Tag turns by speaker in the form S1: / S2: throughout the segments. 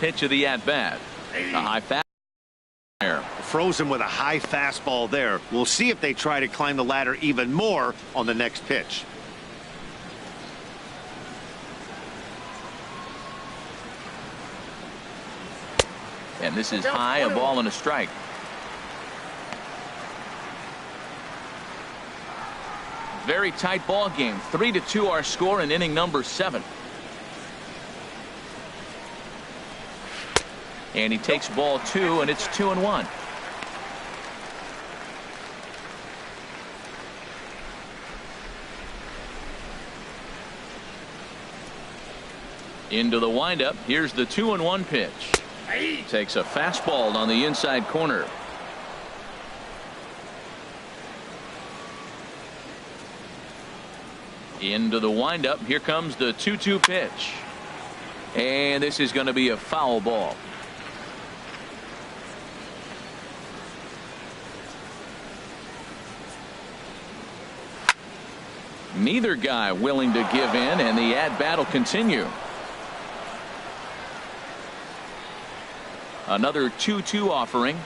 S1: pitch of the at-bat. A high fastball.
S2: Frozen with a high fastball there. We'll see if they try to climb the ladder even more on the next pitch.
S1: And this is high, a ball and a strike. Very tight ball game. 3-2 our score in inning number 7. And he takes ball 2, and it's 2-1. Into the windup. Here's the 2-1 pitch. Takes a fastball on the inside corner. Into the windup. Here comes the 2-2 pitch. And this is going to be a foul ball. Neither guy willing to give in, and the at-bat will continue. Another 2-2 offering.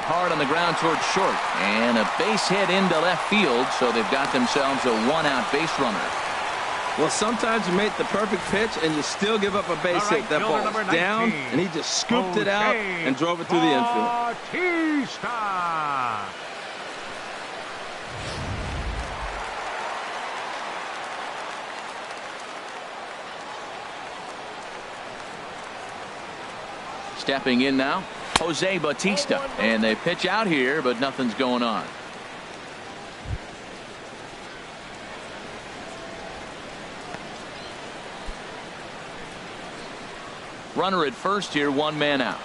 S1: Hard on the ground towards short, and a base hit into left field, so they've got themselves a 1-out base runner.
S3: Well, sometimes you make the perfect pitch and you still give up a base hit. That ball was down, and he just scooped it out and drove it through the infield.
S1: Stepping in now, Jose Bautista, and they pitch out here, but nothing's going on. Runner at first here, 1 man out.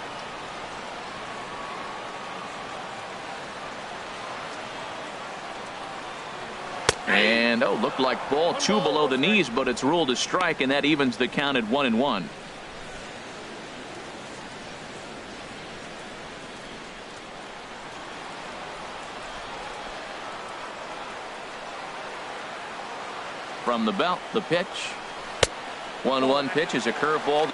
S1: And looked like ball 2 below the knees, but it's ruled a strike, and that evens the count at 1-1. From the belt, the pitch. 1-1 pitch is a curveball.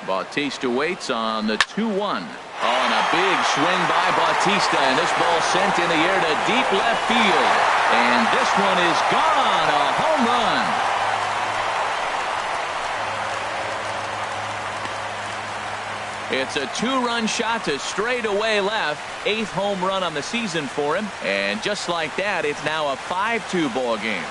S1: Bautista waits on the 2-1. On a big swing by Bautista, and this ball sent in the air to deep left field. And this one is gone. A home run. It's a 2-run shot to straightaway left. 8th home run on the season for him. And just like that, it's now a 5-2 ball game.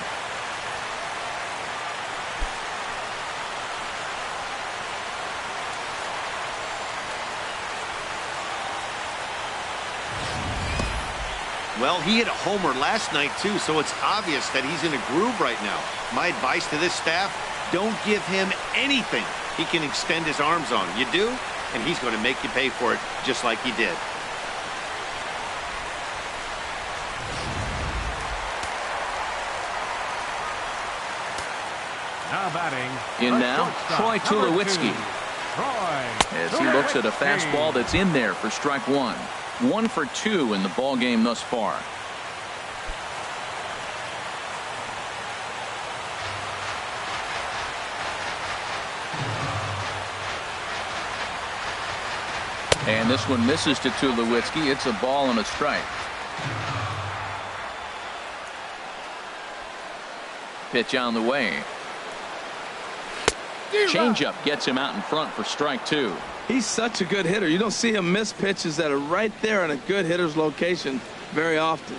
S2: Well, he hit a homer last night, too, so it's obvious that he's in a groove right now. My advice to this staff, don't give him anything he can extend his arms on. You do, and he's going to make you pay for it just like he did.
S4: Now batting.
S1: In now, Troy Tulowitzki. As he looks at a fastball that's in there for strike 1. 1 for 2 in the ball game thus far. And this one misses to Tulowitzki. It's a ball and a strike. Pitch on the way. Changeup gets him out in front for strike 2.
S3: He's such a good hitter. You don't see him miss pitches that are right there in a good hitter's location very often.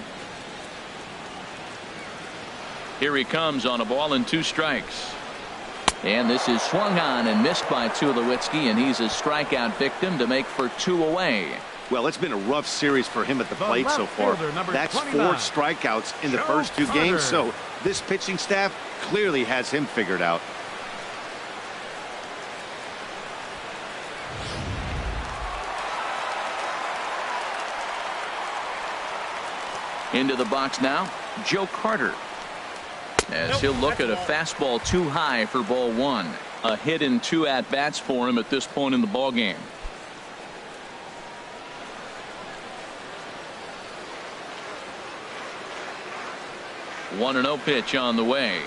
S1: Here he comes on a ball and 2 strikes. And this is swung on and missed by Tulowitzki, and he's a strikeout victim to make for 2 away.
S2: Well, it's been a rough series for him at the plate so far. That's 4 strikeouts in the first 2 games, so this pitching staff clearly has him figured out.
S1: Into the box now, Joe Carter. As he'll look at a fastball too high for ball 1. A hit in 2 at-bats for him at this point in the ball game. 1-0 pitch on the way.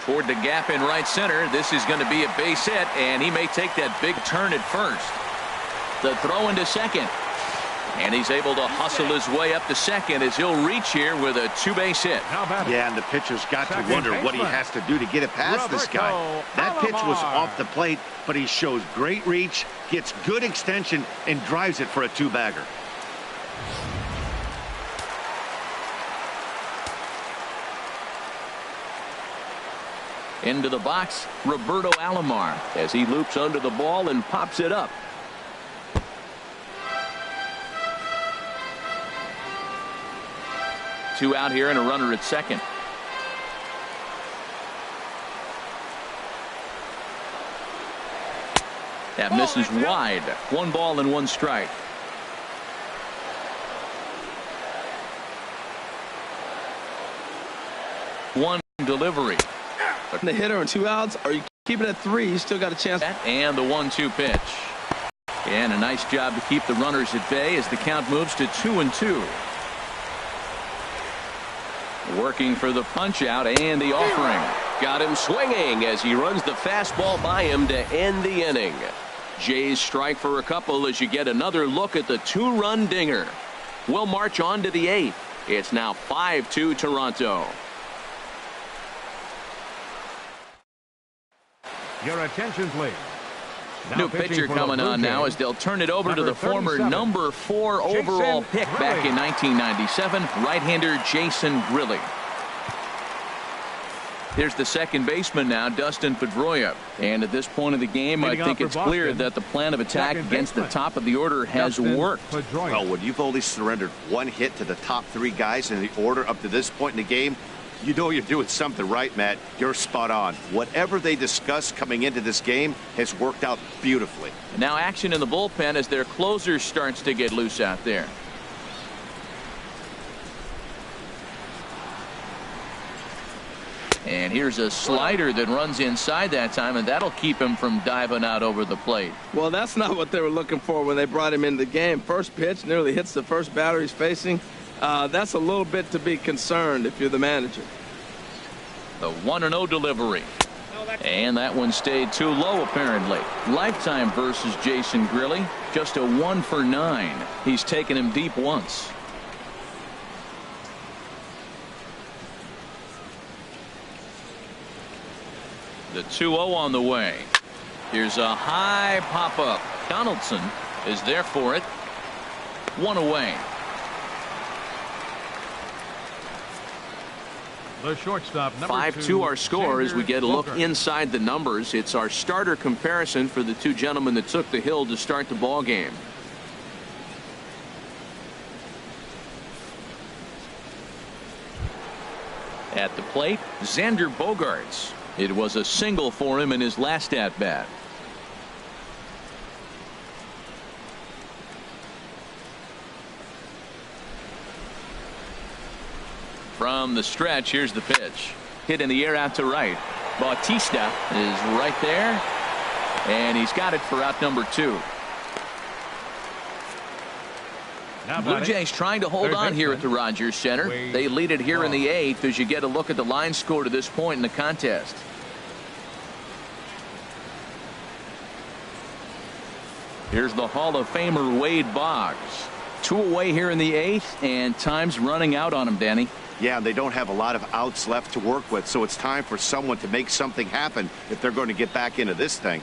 S1: Toward the gap in right center. This is going to be a base hit, and he may take that big turn at first. The throw into second. And he's able to hustle his way up to second as he'll reach here with a 2-base hit.
S2: Yeah, and the pitcher's got to wonder what he has to do to get it past this guy. That pitch was off the plate, but he shows great reach, gets good extension, and drives it for a two-bagger.
S1: Into the box, Roberto Alomar as he loops under the ball and pops it up. Two out here and a runner at second. That misses wide. 1 ball and 1 strike. One delivery.
S3: The hitter and 2 outs. Are you keeping it at 3? You still got a chance.
S1: And the 1-2 pitch. And a nice job to keep the runners at bay as the count moves to 2-2. Working for the punch out and the offering. Got him swinging as he runs the fastball by him to end the inning. Jays strike for a couple as you get another look at the 2-run dinger. We'll march on to the 8th. It's now 5-2 Toronto.
S4: Your attention, please.
S1: New pitcher coming on now as they'll turn it over to the former number 4 overall pick back in 1997, right-hander Jason Grilli. Here's the second baseman now, Dustin Pedroia. And at this point of the game, I think it's clear that the plan of attack against the top of the order has worked.
S2: Well, when you've only surrendered 1 hit to the top 3 guys in the order up to this point in the game, you know you're doing something right, Matt. You're spot on. Whatever they discussed coming into this game has worked out beautifully.
S1: Now action in the bullpen as their closer starts to get loose out there. And here's a slider that runs inside that time, and that'll keep him from diving out over the plate.
S3: Well, that's not what they were looking for when they brought him into the game. First pitch nearly hits the first batter he's facing. That's a little bit to be concerned if you're the manager.
S1: The 1-0 delivery. And that one stayed too low, apparently. Lifetime versus Jason Grilli. Just a 1 for 9. He's taken him deep once. The 2-0 on the way. Here's a high pop-up. Donaldson is there for it. 1 away.
S4: The shortstop,
S1: 5-2 our score as we get a look inside the numbers. It's our starter comparison for the 2 gentlemen that took the hill to start the ball game. At the plate, Xander Bogaerts. It was a single for him in his last at-bat. From the stretch, here's the pitch. Hit in the air out to right. Bautista is right there, and he's got it for out number 2. Blue Jays trying to hold on here at the Rogers Center. They lead it here in the 8th as you get a look at the line score to this point in the contest. Here's the Hall of Famer Wade Boggs. 2 away here in the 8th, and time's running out on him, Danny.
S2: Yeah, they don't have a lot of outs left to work with, so it's time for someone to make something happen if they're going to get back into this thing.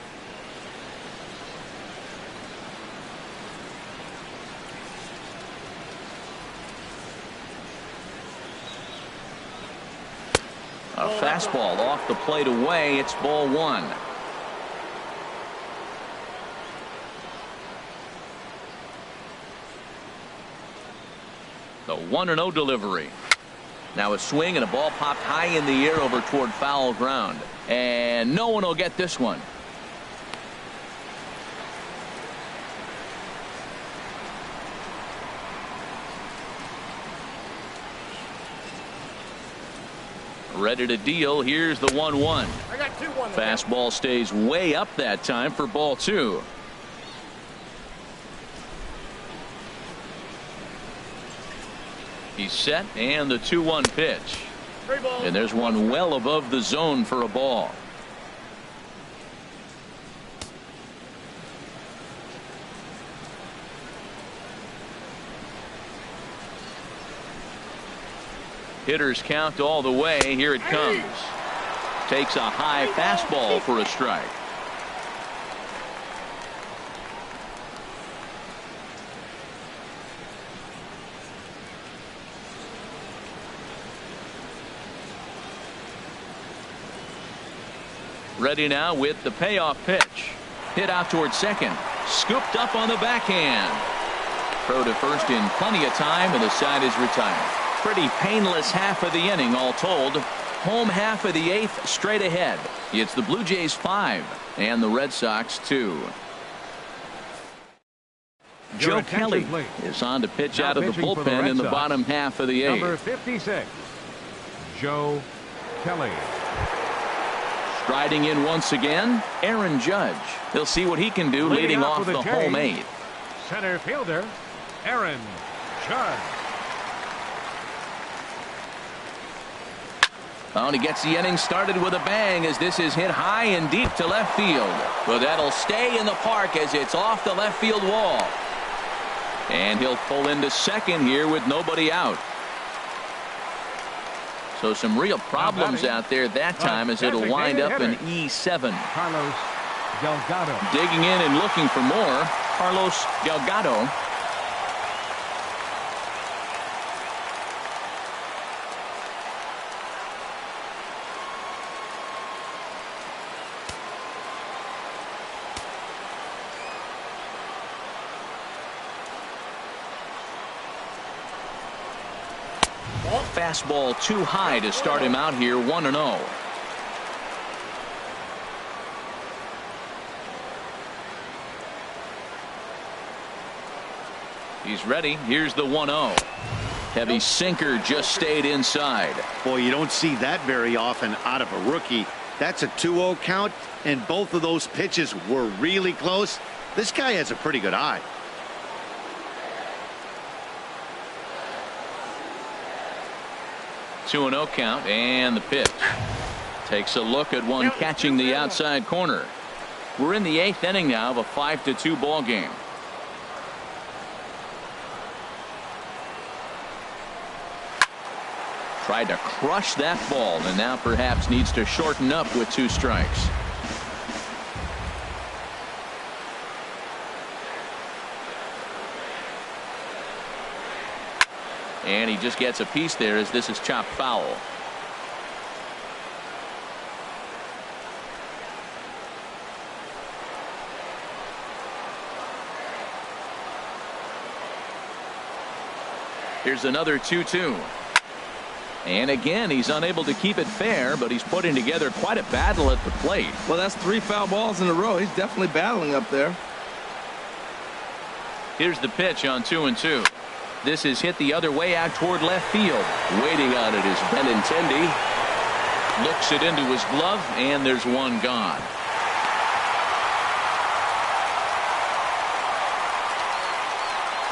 S1: A fastball off the plate away. It's ball 1. The 1-0 delivery. Now a swing and a ball popped high in the air over toward foul ground. And no one will get this one. Ready to deal. Here's the 1-1. Fastball stays way up that time for ball 2. He's set, and the 2-1 pitch. And there's one well above the zone for a ball. Hitters count all the way. Here it comes. Takes a high fastball for a strike. Ready now with the payoff pitch. Hit out towards second. Scooped up on the backhand. Throw to first in plenty of time, and the side is retired. Pretty painless half of the inning all told. Home half of the 8th straight ahead. It's the Blue Jays 5 and the Red Sox 2. Joe Kelly is on to pitch out of the bullpen in the bottom half of the 8th.
S4: Number 56, Joe Kelly.
S1: Striding in once again, Aaron Judge. He'll see what he can do leading off the home 8th.
S4: Center fielder, Aaron Judge.
S1: Oh, and he gets the inning started with a bang as this is hit high and deep to left field. Well, that'll stay in the park as it's off the left field wall. And he'll pull into second here with nobody out. So some real problems out there that time as it'll wind up in E7.
S4: Carlos Delgado.
S1: Digging in and looking for more, Carlos Delgado. Fastball too high to start him out here, 1-0. He's ready. Here's the 1-0. Heavy sinker just stayed inside.
S2: Boy, you don't see that very often out of a rookie. That's a 2-0 count, and both of those pitches were really close. This guy has a pretty good eye.
S1: 2-0 count, and the pitch. Takes a look at one catching the outside corner. We're in the 8th inning now of a 5-2 ball game. Tried to crush that ball, and now perhaps needs to shorten up with 2 strikes. And he just gets a piece there as this is chopped foul. Here's another 2-2. And again, he's unable to keep it fair, but he's putting together quite a battle at the plate.
S3: Well, that's 3 foul balls in a row. He's definitely battling up there.
S1: Here's the pitch on 2-2. This is hit the other way out toward left field. Waiting on it is Benintendi. Looks it into his glove, and there's one gone.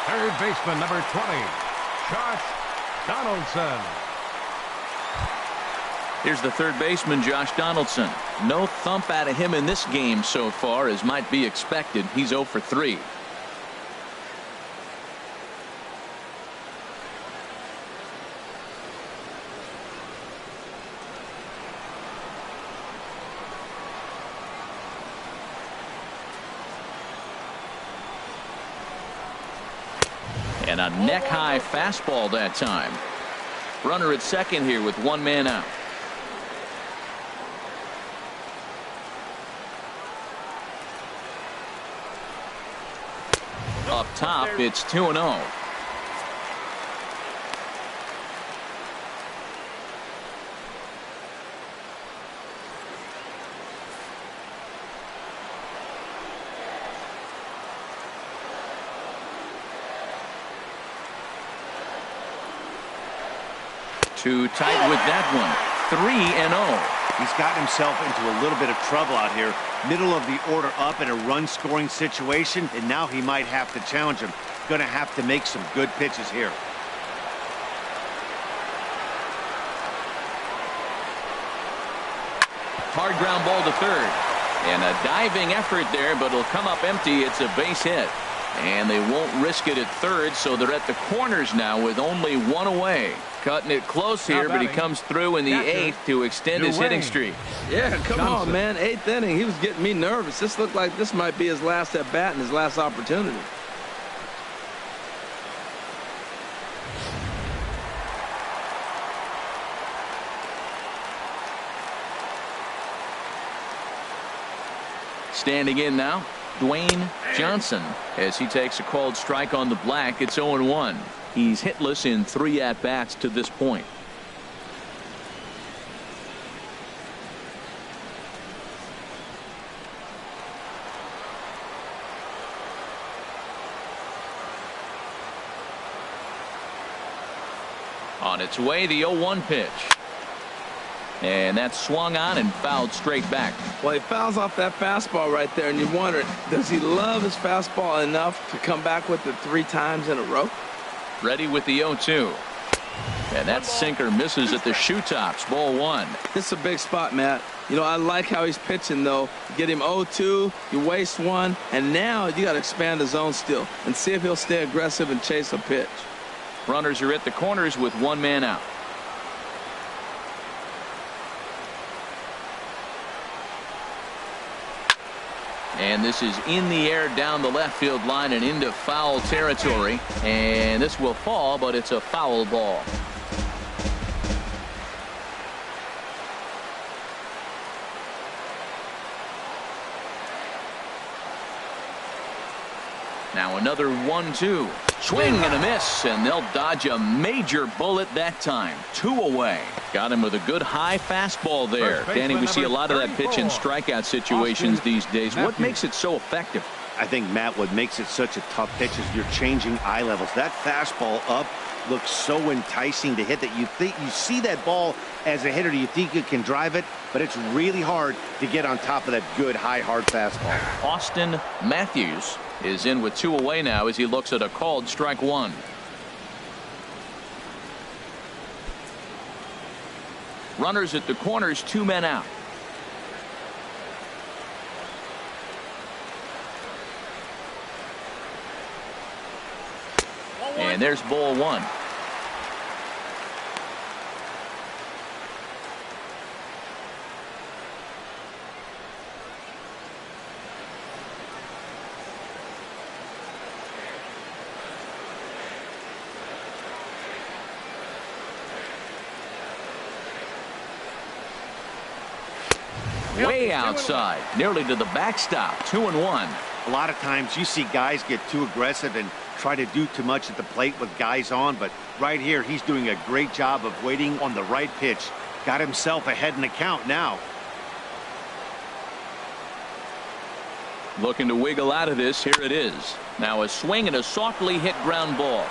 S4: Third baseman, number 20, Josh Donaldson.
S1: Here's the third baseman, Josh Donaldson. No thump out of him in this game so far, as might be expected. He's 0 for 3. And a neck-high fastball that time. Runner at second here with 1 man out. Up top, it's 2-0. Too tight with that one. 3-0.
S2: He's gotten himself into a little bit of trouble out here. Middle of the order up in a run-scoring situation, and now he might have to challenge him. Going to have to make some good pitches here.
S1: Hard ground ball to third. And a diving effort there, but it'll come up empty. It's a base hit. And they won't risk it at third, so they're at the corners now with only one away. Cutting it close here, but he comes through in the eighth to extend his hitting streak.
S3: Yeah, come on, man. Eighth inning. He was getting me nervous. This looked like this might be his last at bat and his last opportunity.
S1: Standing in now, Dwayne Johnson, as he takes a called strike on the black. It's 0-1. He's hitless in 3 at-bats to this point. On its way, the 0-1 pitch. And that's swung on and fouled straight back.
S3: Well, he fouls off that fastball right there, and you wonder, does he love his fastball enough to come back with it 3 times in a row?
S1: Ready with the 0-2. And that sinker misses at the shoe tops. Ball 1.
S3: This is a big spot, Matt. You know, I like how he's pitching, though. You get him 0-2, you waste 1, and now you got to expand the zone still and see if he'll stay aggressive and chase a pitch.
S1: Runners are at the corners with 1 man out. And this is in the air down the left field line and into foul territory. And this will fall, but it's a foul ball. Now another 1-2. Swing and a miss, and they'll dodge a major bullet that time. 2 away. Got him with a good high fastball there. Danny, we see a lot of that pitch in strikeout situations these days. What makes it so effective?
S2: I think, Matt, what makes it such a tough pitch is you're changing eye levels. That fastball up looks so enticing to hit that you think you see that ball as a hitter. You think you can drive it, but it's really hard to get on top of that good high hard fastball.
S1: Austin Matthews is in with 2 away now as he looks at a called strike 1. Runners at the corners, 2 men out. And there's ball 1. Way outside, nearly to the backstop. 2-1.
S2: A lot of times you see guys get too aggressive and try to do too much at the plate with guys on, but right here he's doing a great job of waiting on the right pitch. Got himself ahead in the count now.
S1: Looking to wiggle out of this. Here it is. Now a swing and a softly hit ground ball.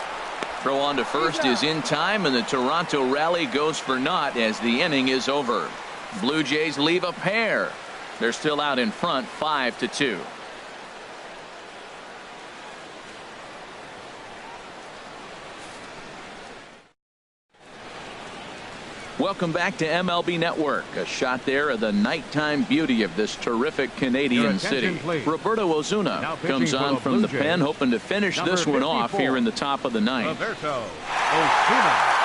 S1: Throw on to first is in time, and the Toronto rally goes for naught as the inning is over. Blue Jays leave a pair. They're still out in front, 5-2. Welcome back to MLB Network. A shot there of the nighttime beauty of this terrific Canadian city.
S4: Please.
S1: Roberto Osuna comes on from the pen, hoping to finish this one off here in the top of the 9th.
S4: Roberto Osuna.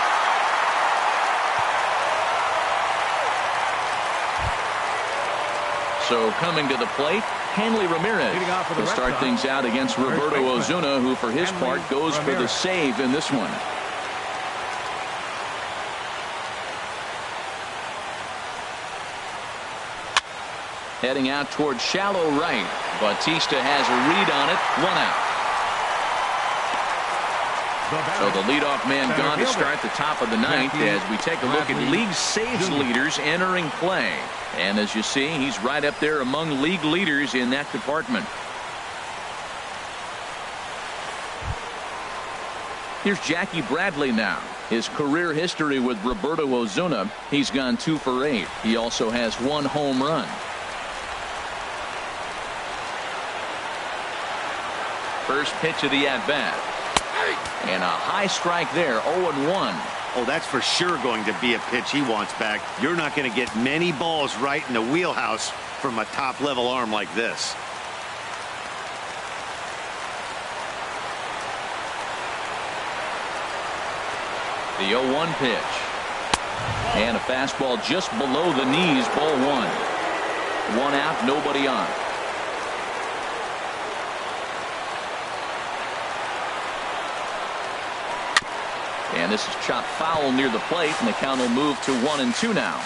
S1: So coming to the plate, Hanley Ramirez will start things out against Roberto Osuna, who for his part goes for the save in this one. Heading out towards shallow right. Bautista has a read on it. 1 out. So the leadoff man gone to start the top of the 9th as we take a look at league saves leaders entering play. And as you see, he's right up there among league leaders in that department. Here's Jackie Bradley now. His career history with Roberto Osuna, he's gone 2 for 8. He also has 1 home run. First pitch of the at-bat. And a high strike there, 0-1.
S2: Oh, that's for sure going to be a pitch he wants back. You're not going to get many balls right in the wheelhouse from a top-level arm like this.
S1: The 0-1 pitch. And a fastball just below the knees, ball one. One out, nobody on. And this is chopped foul near the plate, and the count will move to 1-2 now.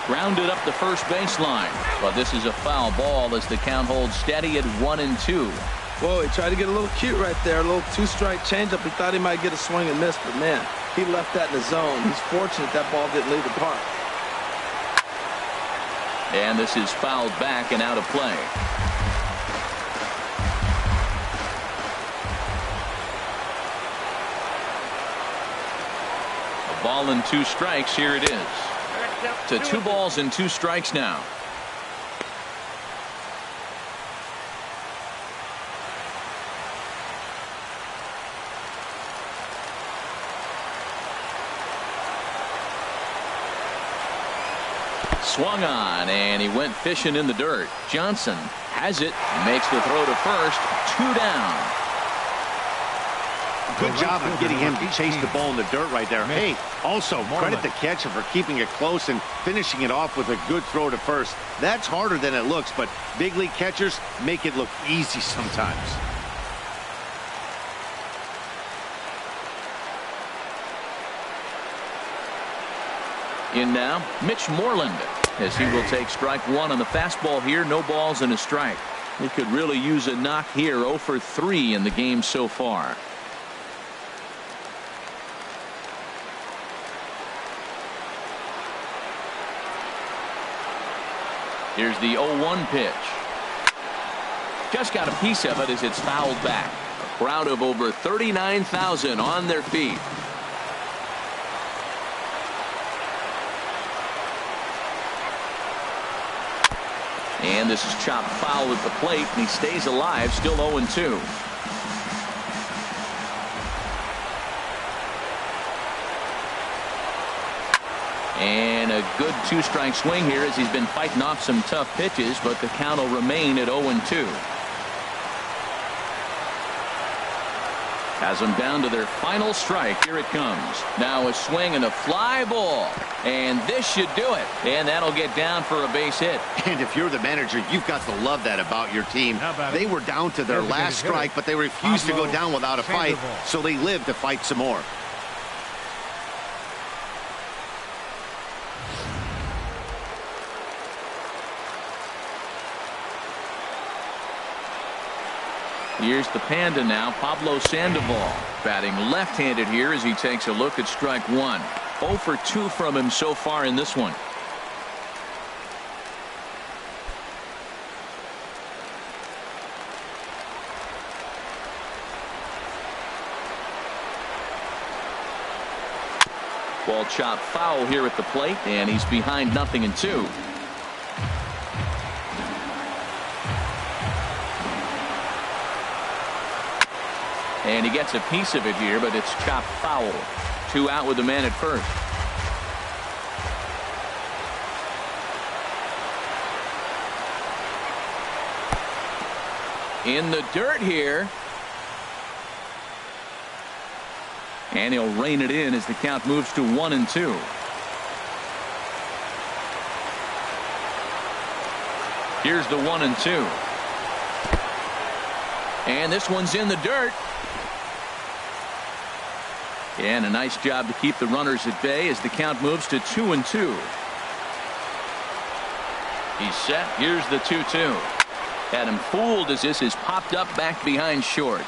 S1: Grounded up the first baseline, but this is a foul ball as the count holds steady at 1-2.
S3: Whoa, he tried to get a little cute right there, a little two-strike changeup. He thought he might get a swing and miss, but man, he left that in the zone. He's fortunate that ball didn't leave the park.
S1: And this is fouled back and out of play. A ball and 2 strikes. Here it is. To 2 balls and 2 strikes now. Swung on, and he went fishing in the dirt. Johnson has it, makes the throw to first. 2 down.
S2: Good job of getting him to chase the ball in the dirt right there. Hey, also credit the catcher for keeping it close and finishing it off with a good throw to first. That's harder than it looks, but big league catchers make it look easy sometimes.
S1: In now, Mitch Moreland, as he will take strike 1 on the fastball here. No balls and a strike. He could really use a knock here. 0 for 3 in the game so far. Here's the 0-1 pitch. Just got a piece of it as it's fouled back. A crowd of over 39,000 on their feet. And this is chopped foul at the plate, and he stays alive, still 0-2. And a good 2-strike swing here as he's been fighting off some tough pitches, but the count will remain at 0-2. Has them down to their final strike. Here it comes. Now a swing and a fly ball. And this should do it. And that'll get down for a base hit.
S2: And if you're the manager, you've got to love that about your team. They were down to their last strike, but they refused to go down without a fight, so they lived to fight some more.
S1: Here's the Panda now, Pablo Sandoval, batting left-handed here as he takes a look at strike 1. 0 for 2 from him so far in this one. Ball chopped foul here at the plate, and he's behind 0-2. And he gets a piece of it here, but it's chopped foul. 2 out with the man at first. In the dirt here. And he'll rein it in as the count moves to 1-2. Here's the 1-2. And this one's in the dirt. And a nice job to keep the runners at bay as the count moves to 2-2. He's set. Here's the 2-2. Had him fooled as this is popped up back behind short.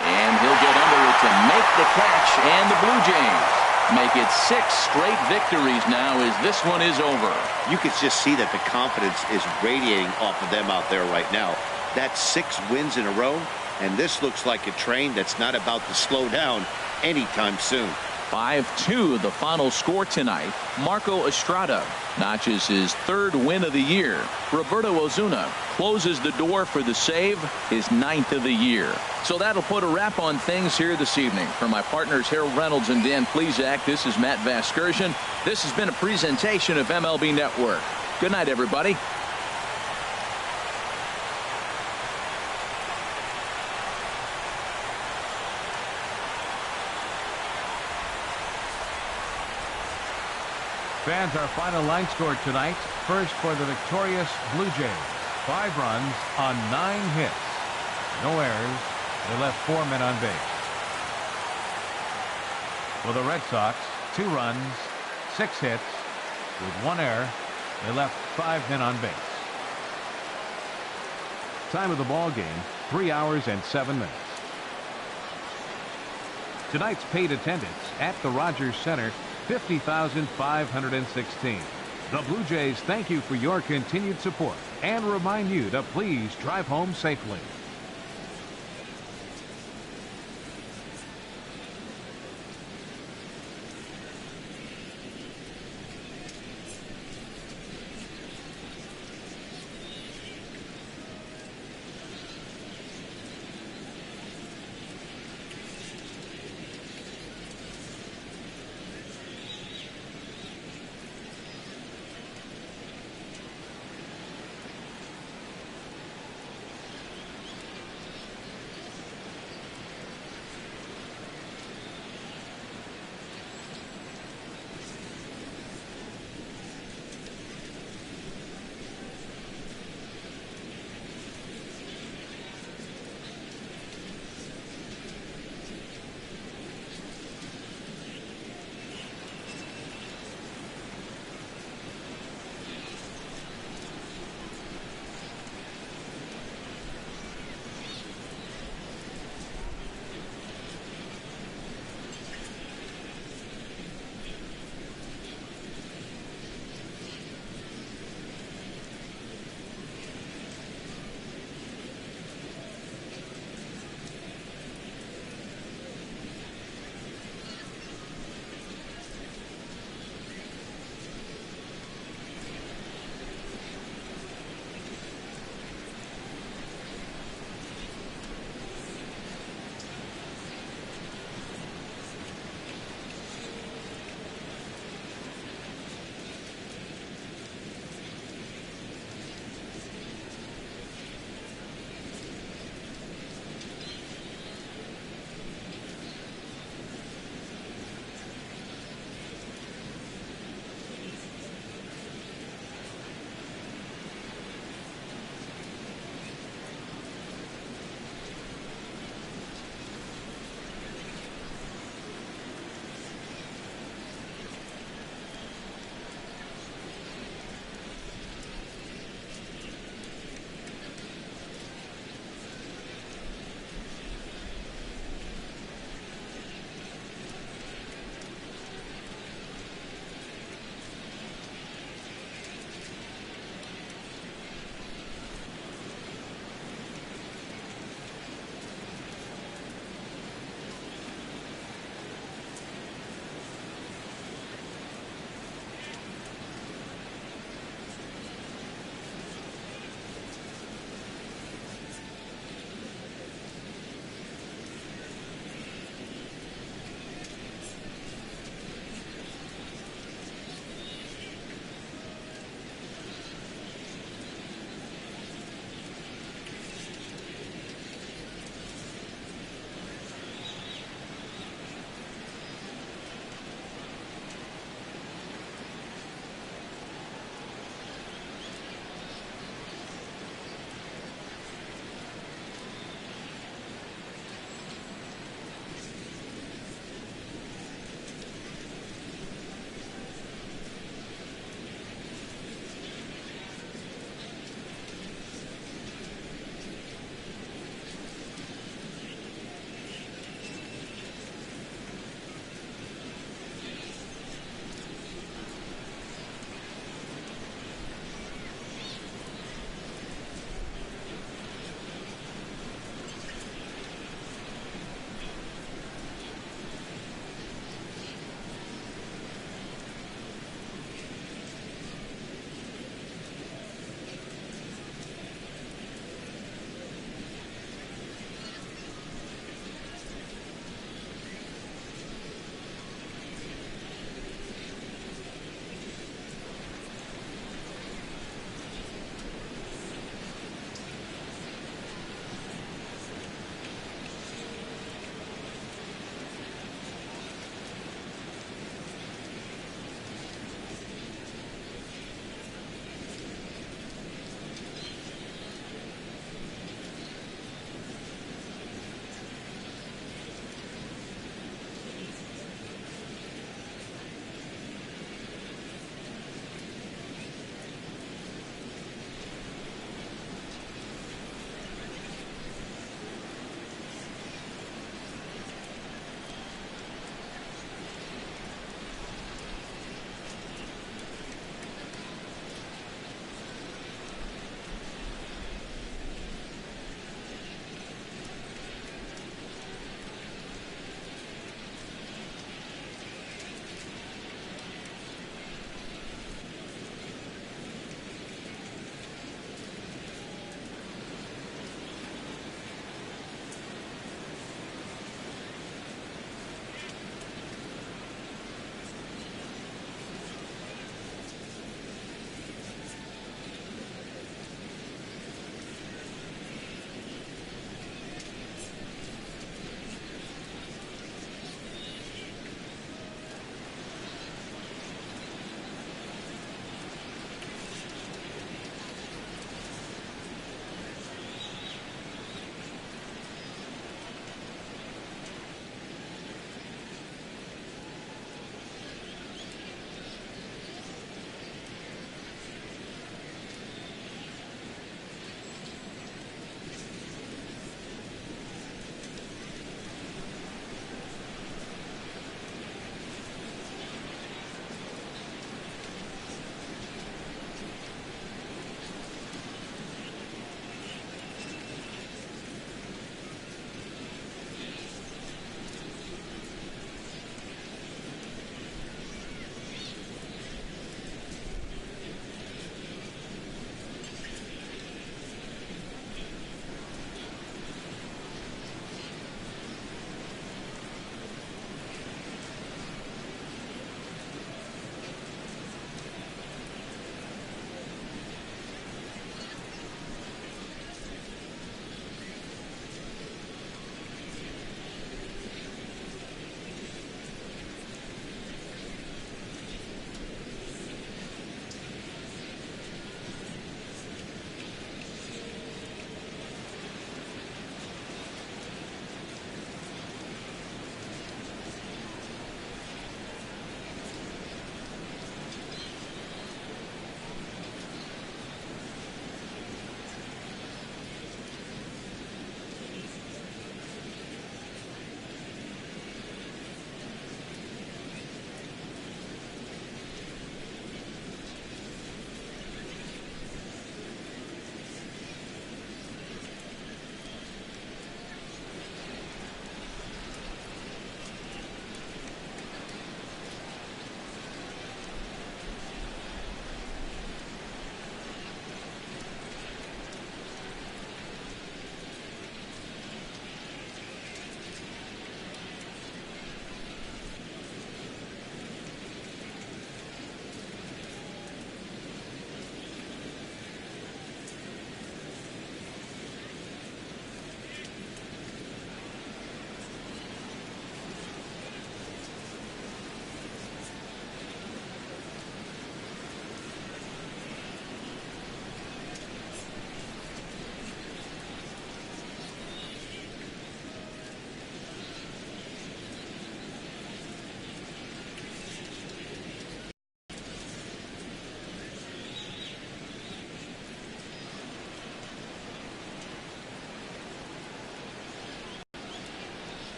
S1: And he'll get under it to make the catch. And the Blue Jays make it 6 straight victories now as this one is over.
S2: You can just see that the confidence is radiating off of them out there right now. That's 6 wins in a row. And this looks like a train that's not about to slow down anytime soon.
S1: 5-2 the final score tonight. Marco Estrada notches his 3rd win of the year. Roberto Ozuna closes the door for the save, his 9th of the year. So that'll put a wrap on things here this evening. For my partners Harold Reynolds and Dan Plesac, this is Matt Vasgersian. This has been a presentation of MLB Network. Good night, everybody.
S4: Fans, our final line score tonight. First for the victorious Blue Jays. 5 runs on 9 hits. No errors. They left 4 men on base. For the Red Sox, 2 runs, 6 hits. With 1 error, they left 5 men on base. Time of the ball game, 3 hours and 7 minutes. Tonight's paid attendance at the Rogers Center, 50,516. The Blue Jays thank you for your continued support and remind you to please drive home safely.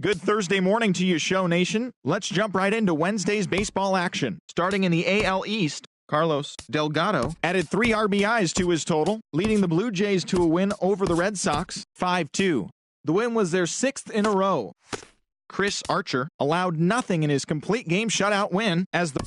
S5: Good Thursday morning to you, Show Nation. Let's jump right into Wednesday's baseball action. Starting in the AL East, Carlos Delgado added 3 RBIs to his total, leading the Blue Jays to a win over the Red Sox, 5-2. The win was their 6th in a row. Chris Archer allowed nothing in his complete game shutout win as the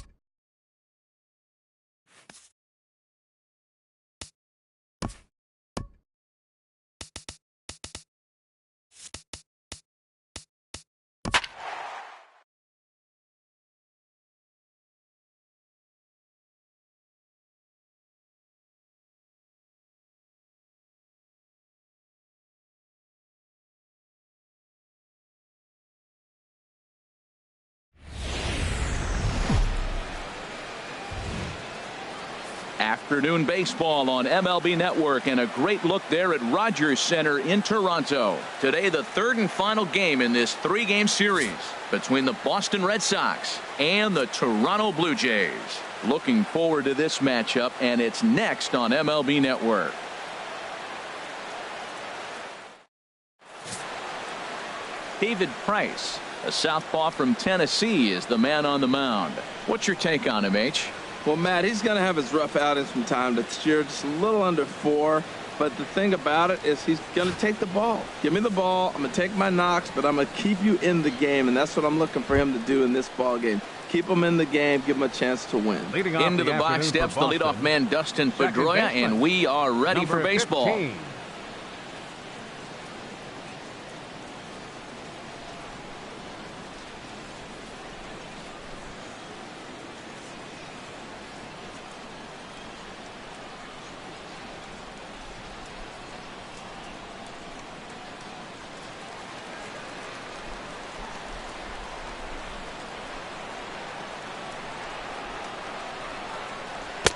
S1: Afternoon baseball on MLB Network, and a great look there at Rogers Center in Toronto. Today, the third and final game in this 3-game series between the Boston Red Sox and the Toronto Blue Jays. Looking forward to this matchup, and it's next on MLB Network. David Price, a southpaw from Tennessee, is the man on the mound. What's your take on him, H?
S3: Well, Matt, he's going to have his rough outings from time to year, just a little under 4. But the thing about it is he's going to take the ball. Give me the ball. I'm going to take my knocks, but I'm going to keep you in the game, and that's what I'm looking for him to do in this ball game. Keep him in the game, give him a chance to win.
S1: Into the box steps the leadoff man, Dustin Pedroia, and we are ready for baseball.
S4: 15.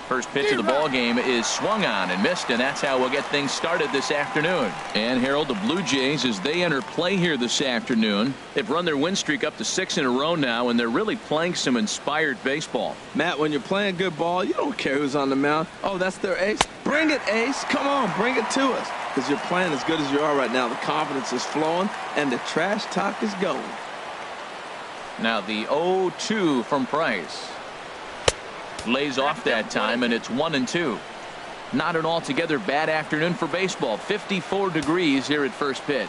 S1: First pitch of the ball game is swung on and missed, and that's how we'll get things started this afternoon. And Harold, the Blue Jays, as they enter play here this afternoon, they've run their win streak up to 6 in a row now, and they're really playing some inspired baseball.
S3: Matt, when you're playing good ball, you don't care who's on the mound. Oh, that's their ace. Bring it, ace. Come on, bring it to us. Because you're playing as good as you are right now. The confidence is flowing, and the trash talk is going.
S1: Now the 0-2 from Price. Lays off that time, and it's 1-2. Not an altogether bad afternoon for baseball. 54 degrees here at first pitch.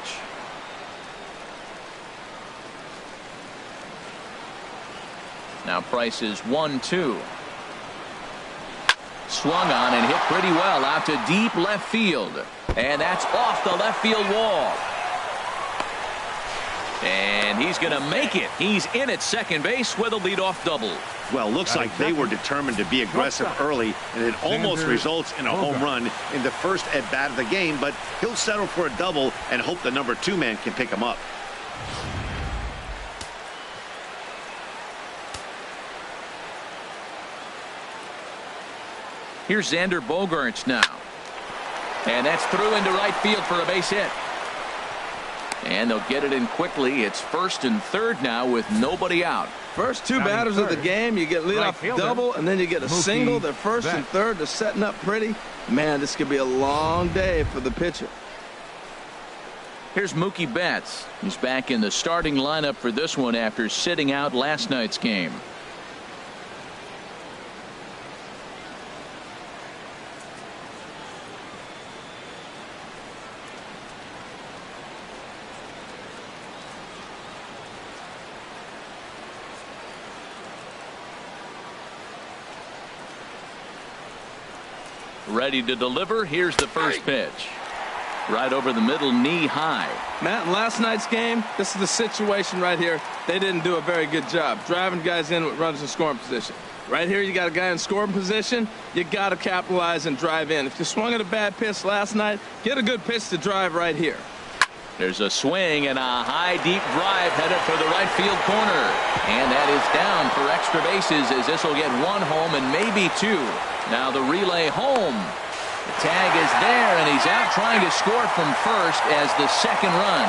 S1: Now Price is 1-2. Swung on and hit pretty well out to deep left field. And that's off the left field wall. And he's going to make it. He's in at second base with a leadoff double.
S2: Well, looks like they were determined to be aggressive early, and it almost results in a home run in the first at-bat of the game, but he'll settle for a double and hope the number 2 man can pick him up.
S1: Here's Xander Bogaerts now. And that's through into right field for a base hit. And they'll get it in quickly. It's first and third now with nobody out.
S3: First 2 batters of the game, you get leadoff double, and then you get a single. They're first and third. They're setting up pretty. Man, this could be a long day for the pitcher.
S1: Here's Mookie Betts. He's back in the starting lineup for this one after sitting out last night's game. Ready to deliver. Here's the first pitch. Right over the middle, knee high.
S3: Matt, in last night's game, this is the situation right here. They didn't do a very good job driving guys in with runners in scoring position. Right here, you got a guy in scoring position. You got to capitalize and drive in. If you swung at a bad pitch last night, get a good pitch to drive right here.
S1: There's a swing and a high, deep drive headed for the right field corner. And that is down for extra bases as this will get one home and maybe two. Now the relay home. The tag is there, and he's out trying to score from first as the second run.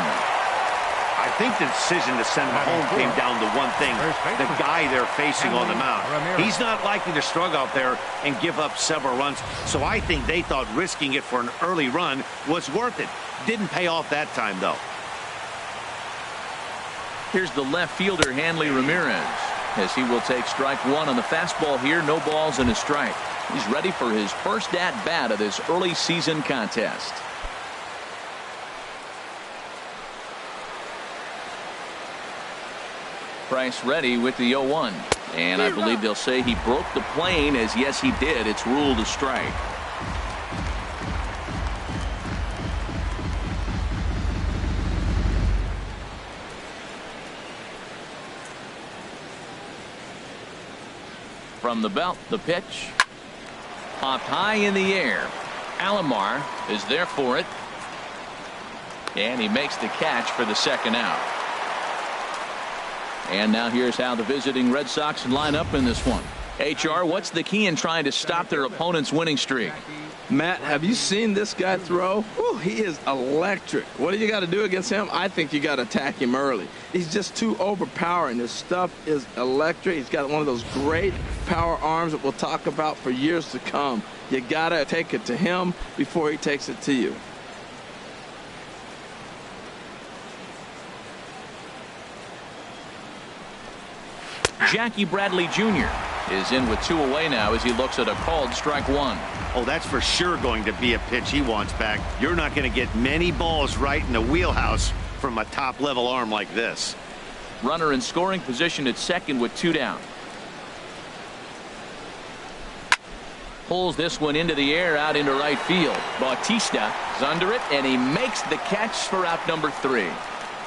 S2: I think the decision to send him home came down to one thing, the guy they're facing on the mound. He's not likely to struggle out there and give up several runs, so I think they thought risking it for an early run was worth it. Didn't pay off that time, though.
S1: Here's the left fielder, Hanley Ramirez, as he will take strike one on the fastball here. No balls and a strike. He's ready for his first at-bat of this early season contest. Price ready with the 0-1. And I believe they'll say he broke the plane, as yes he did. It's ruled a strike. From the belt, the pitch. Popped high in the air. Alomar is there for it. And he makes the catch for the second out. And now here's how the visiting Red Sox line up in this one. HR, what's the key in trying to stop their opponent's winning streak?
S3: Matt, have you seen this guy throw? Whew, he is electric. What do you got to do against him? I think you got to attack him early. He's just too overpowering. His stuff is electric. He's got one of those great power arms that we'll talk about for years to come. You got to take it to him before he takes it to you.
S1: Jackie Bradley Jr. is in with two away now as he looks at a called strike one.
S2: Oh, that's for sure going to be a pitch he wants back. You're not going to get many balls right in the wheelhouse from a top-level arm like this.
S1: Runner in scoring position at second with two down. Pulls this one into the air out into right field. Bautista is under it, and he makes the catch for out number 3.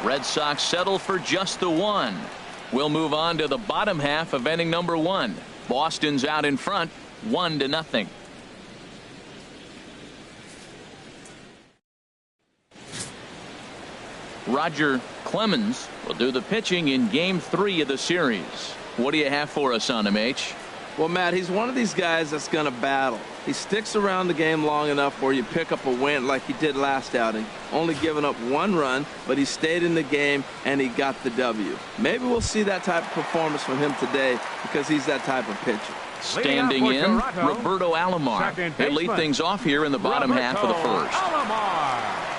S1: Red Sox settle for just the one. We'll move on to the bottom half of inning number 1. Boston's out in front, 1-0. Roger Clemens will do the pitching in game 3 of the series. What do you have for us on him, H?
S3: Well, Matt, he's one of these guys that's going to battle. He sticks around the game long enough where you pick up a win like he did last outing. Only giving up 1 run, but he stayed in the game and he got the W. Maybe we'll see that type of performance from him today because he's that type of pitcher.
S1: Standing in, Roberto Alomar. He'll lead things off here in the bottom half of the first.
S4: Alomar.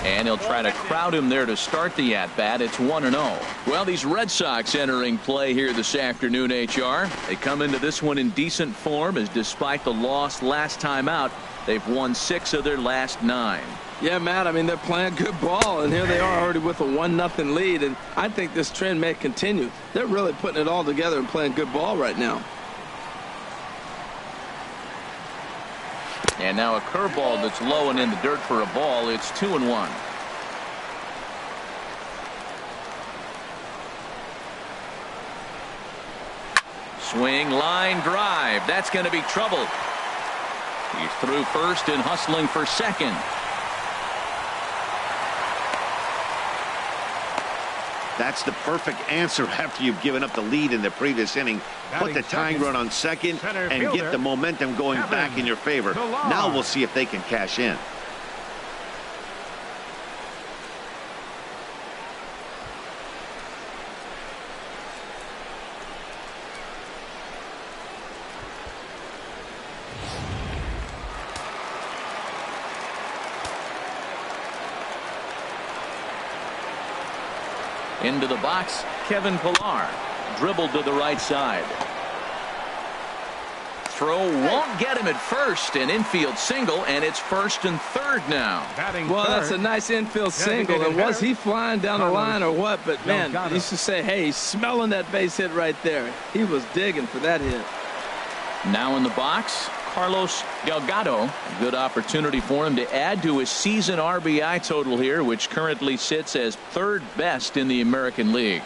S1: And he'll try to crowd him there to start the at-bat. It's 1-0. Well, these Red Sox entering play here this afternoon, HR. They come into this one in decent form, as despite the loss last time out, they've won 6 of their last 9.
S3: Yeah, Matt, I mean, they're playing good ball, and here they are already with a 1-0 lead, and I think this trend may continue. They're really putting it all together and playing good ball right now.
S1: And now a curveball that's low and in the dirt for a ball. It's 2-1. Swing, line drive. That's going to be trouble. He's through first and hustling for second.
S2: That's the perfect answer after you've given up the lead in the previous inning. Put the tying run on second and get the momentum going back in your favor. Now we'll see if they can cash in.
S1: Into the box, Kevin Pillar. Dribbled to the right side. Throw won't get him at first. An infield single, and it's first and third now.
S3: Well, that's a nice infield single. And was he flying down the line or what? But, man, you used to say, hey, he's smelling that base hit right there. He was digging for that hit.
S1: Now in the box, Carlos Delgado. A good opportunity for him to add to his season RBI total here, which currently sits as third best in the American League.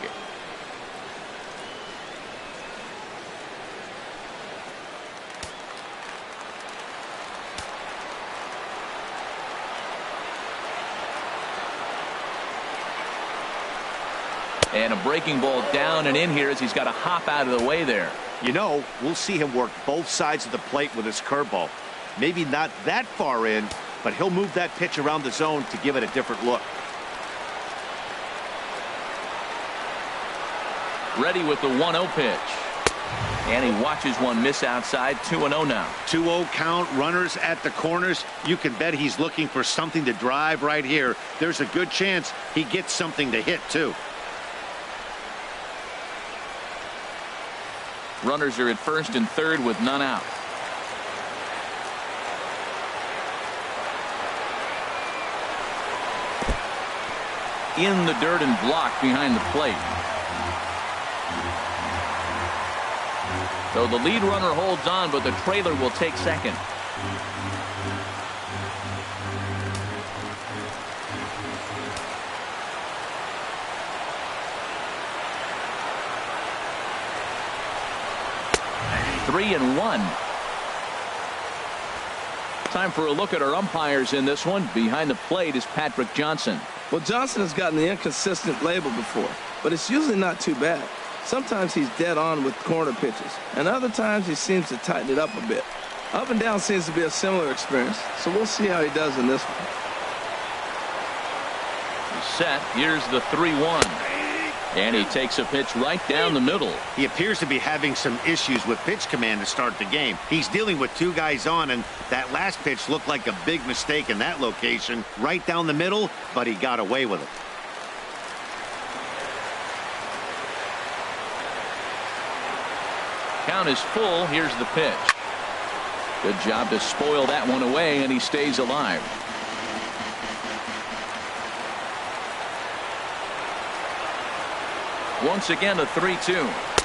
S1: And a breaking ball down and in here as he's got to hop out of the way there.
S2: You know, we'll see him work both sides of the plate with his curveball. Maybe not that far in, but he'll move that pitch around the zone to give it a different look.
S1: Ready with the 1-0 pitch. And he watches one miss outside. 2-0 now.
S2: 2-0 count, runners at the corners. You can bet he's looking for something to drive right here. There's a good chance he gets something to hit, too.
S1: Runners are at first and third with none out. In the dirt and blocked behind the plate. So the lead runner holds on, but the trailer will take second. Three and one. Time for a look at our umpires in this one. Behind the plate is Patrick Johnson.
S3: Well, Johnson has gotten the inconsistent label before, but it's usually not too bad. Sometimes he's dead on with corner pitches, and other times he seems to tighten it up a bit. Up and down seems to be a similar experience, so we'll see how he does in this one.
S1: He's set. Here's the 3-1. And he takes a pitch right down the middle.
S2: He appears to be having some issues with pitch command to start the game. He's dealing with two guys on, and that last pitch looked like a big mistake in that location. Right down the middle, but he got away with it.
S1: Count is full. Here's the pitch. Good job to spoil that one away, and he stays alive. Once again, a 3-2.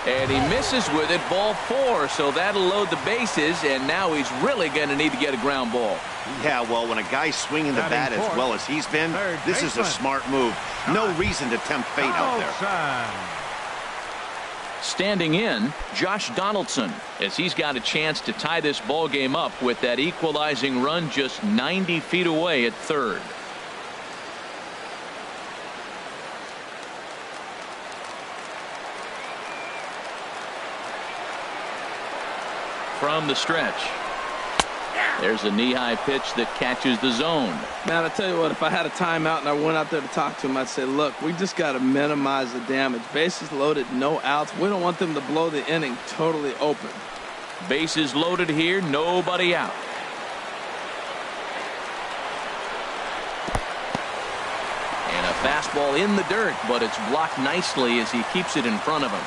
S1: And he misses with it. Ball 4. So that'll load the bases. And now he's really going to need to get a ground ball.
S2: Yeah, well, when a guy's swinging the bat as well as he's been, this is a smart move. No reason to tempt fate out there.
S1: Standing in, Josh Donaldson, as he's got a chance to tie this ball game up with that equalizing run just 90 feet away at third. From the stretch. There's a knee-high pitch that catches the zone.
S3: Man, I tell you what, if I had a timeout and I went out there to talk to him, I'd say, look, we just got to minimize the damage. Bases loaded, no outs. We don't want them to blow the inning totally open.
S1: Bases loaded here, nobody out. And a fastball in the dirt, but it's blocked nicely as he keeps it in front of him.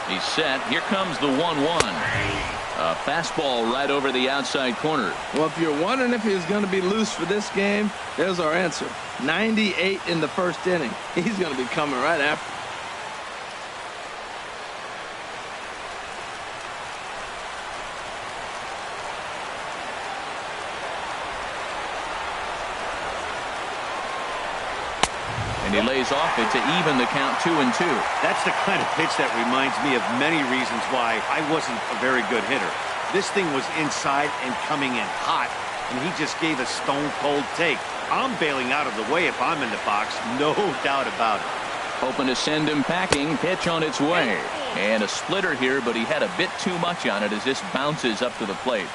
S1: He's set. Here comes the 1-1. A fastball right over the outside corner.
S3: Well, if you're wondering if he's going to be loose for this game, there's our answer. 98 in the first inning. He's going to be coming right after.
S1: And he lays off it to even the count 2-2.
S2: That's the kind of pitch that reminds me of many reasons why I wasn't a very good hitter. This thing was inside and coming in hot, and he just gave a stone-cold take. I'm bailing out of the way if I'm in the box, no doubt about it.
S1: Hoping to send him packing. Pitch on its way. And a splitter here, but he had a bit too much on it as this bounces up to the plate.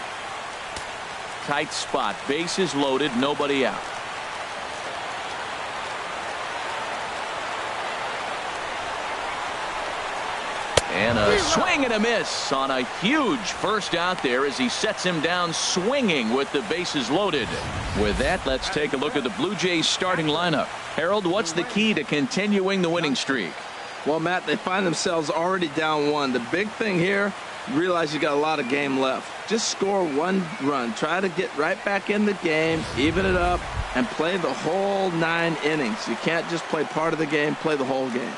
S1: Tight spot. Bases loaded. Nobody out. And a swing and a miss on a huge first out there as he sets him down swinging with the bases loaded. With that, let's take a look at the Blue Jays starting lineup. Harold, what's the key to continuing the winning streak?
S3: Well, Matt, they find themselves already down 1. The big thing here, realize you got a lot of game left. Just score 1 run. Try to get right back in the game, even it up, and play the whole 9 innings. You can't just play part of the game, play the whole game.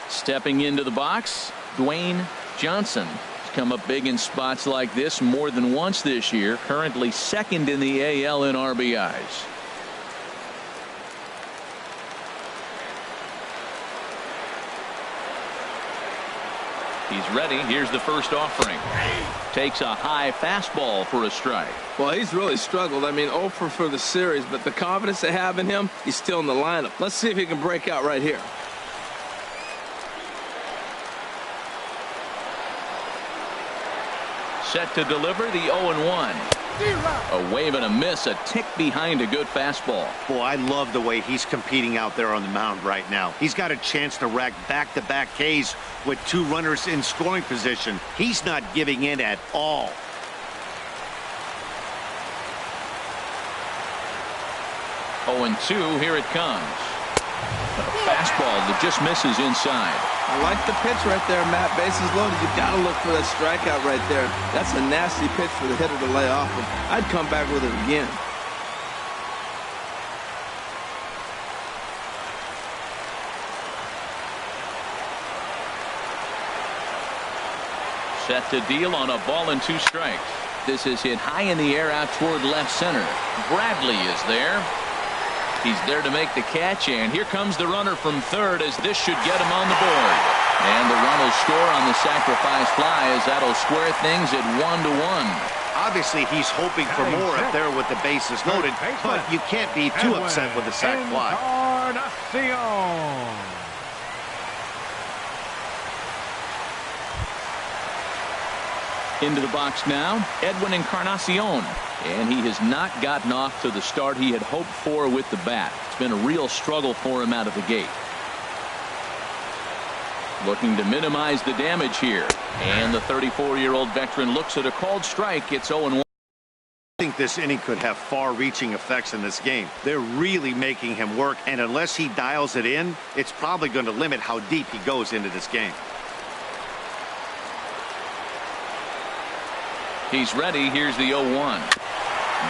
S1: Stepping into the box, Dwayne Johnson has come up big in spots like this more than once this year. Currently second in the AL in RBIs. He's ready. Here's the first offering. Takes a high fastball for a strike.
S3: Well, he's really struggled. I mean, 0 for the series, but the confidence they have in him, he's still in the lineup. Let's see if he can break out right here.
S1: Set to deliver the 0-1. A wave and a miss, a tick behind a good fastball.
S2: Boy, I love the way he's competing out there on the mound right now. He's got a chance to rack back-to-back Ks with 2 runners in scoring position. He's not giving in at all.
S1: Oh, and 2, here it comes. A fastball that just misses inside.
S3: I like the pitch right there, Matt. Bases loaded. You got to look for that strikeout right there. That's a nasty pitch for the hitter to lay off of. I'd come back with it again.
S1: Set to deal on a ball and 2 strikes. This is hit high in the air out toward left center. Bradley is there. He's there to make the catch, and here comes the runner from third as this should get him on the board. And the run will score on the sacrifice fly as that'll square things at 1-1.
S2: Obviously, he's hoping for more up there with the bases loaded, but you can't be too upset with a sac fly.
S1: Into the box now, Edwin Encarnacion. And he has not gotten off to the start he had hoped for with the bat. It's been a real struggle for him out of the gate. Looking to minimize the damage here. And the 34-year-old veteran looks at a called strike. It's 0-1.
S2: I think this inning could have far-reaching effects in this game. They're really making him work, and unless he dials it in, it's probably going to limit how deep he goes into this game.
S1: He's ready. Here's the 0-1.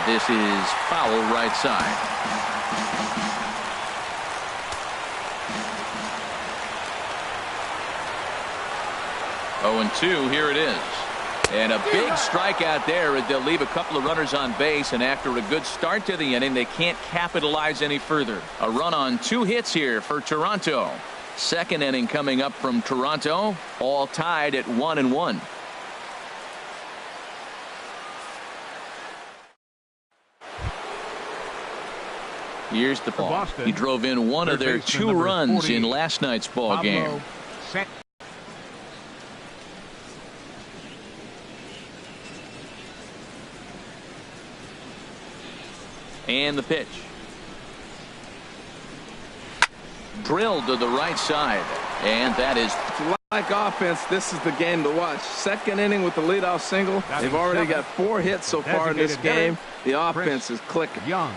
S1: This is foul right side. Oh, and 2. Here it is. And a big strikeout there. They'll leave a couple of runners on base, and after a good start to the inning, they can't capitalize any further. A run on 2 hits here for Toronto. Second inning coming up from Toronto, all tied at 1-1. Here's the ball. He drove in one of their 2 runs in last night's ball game.
S4: Set.
S1: And the pitch. Drilled to the right side. And that is.
S3: Like offense, this is the game to watch. Second inning with the leadoff single. They've already got 4 hits so far in this game. The offense is clicking.
S4: Young.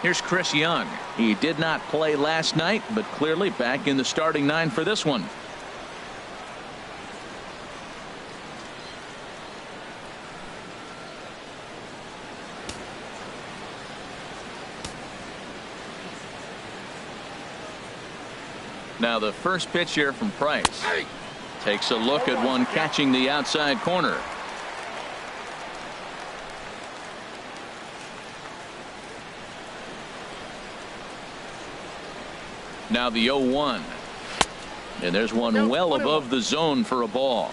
S1: Here's Chris Young. He did not play last night, but clearly back in the starting 9 for this one. Now the first pitch here from Price. Takes a look at one catching the outside corner. Now the 0-1. And there's one well above the zone for a ball.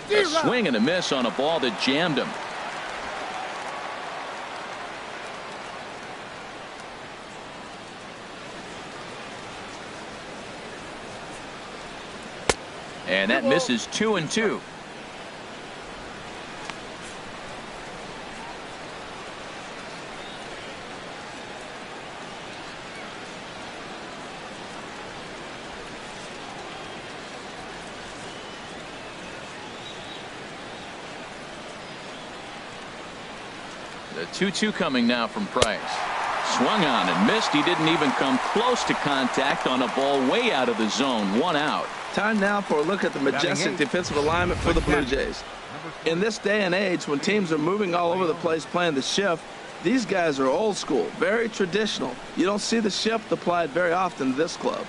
S1: A swing and a miss on a ball that jammed him. And that misses 2-2. The 2-2 coming now from Price. Swung on and missed. He didn't even come close to contact on a ball way out of the zone. 1 out.
S3: Time now for a look at the majestic defensive alignment for the Blue Jays. In this day and age, when teams are moving all over the place playing the shift, these guys are old school, very traditional. You don't see the shift applied very often to this club.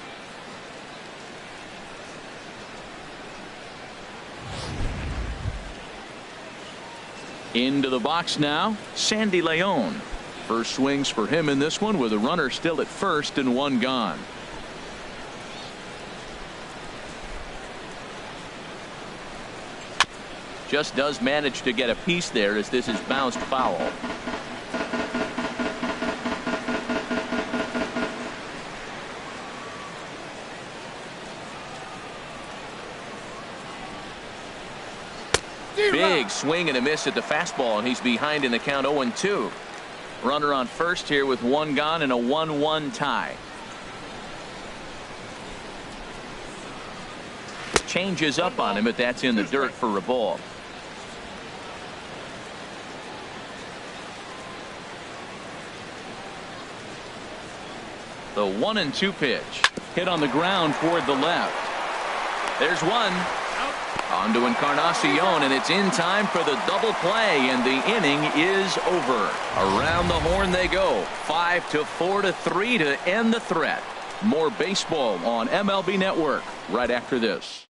S1: Into the box now, Sandy Leon. First swings for him in this one with a runner still at first and 1 gone. Just does manage to get a piece there as this is bounced foul. Big swing and a miss at the fastball, and he's behind in the count 0-2. Runner on first here with 1 gone and a 1-1 tie. Changes up on him, but that's in the dirt for a ball. The 1-2 pitch. Hit on the ground toward the left. There's one. On to Encarnacion, and it's in time for the double play, and the inning is over. Around the horn they go. 5-4-3 to end the threat. More baseball on MLB Network right after this.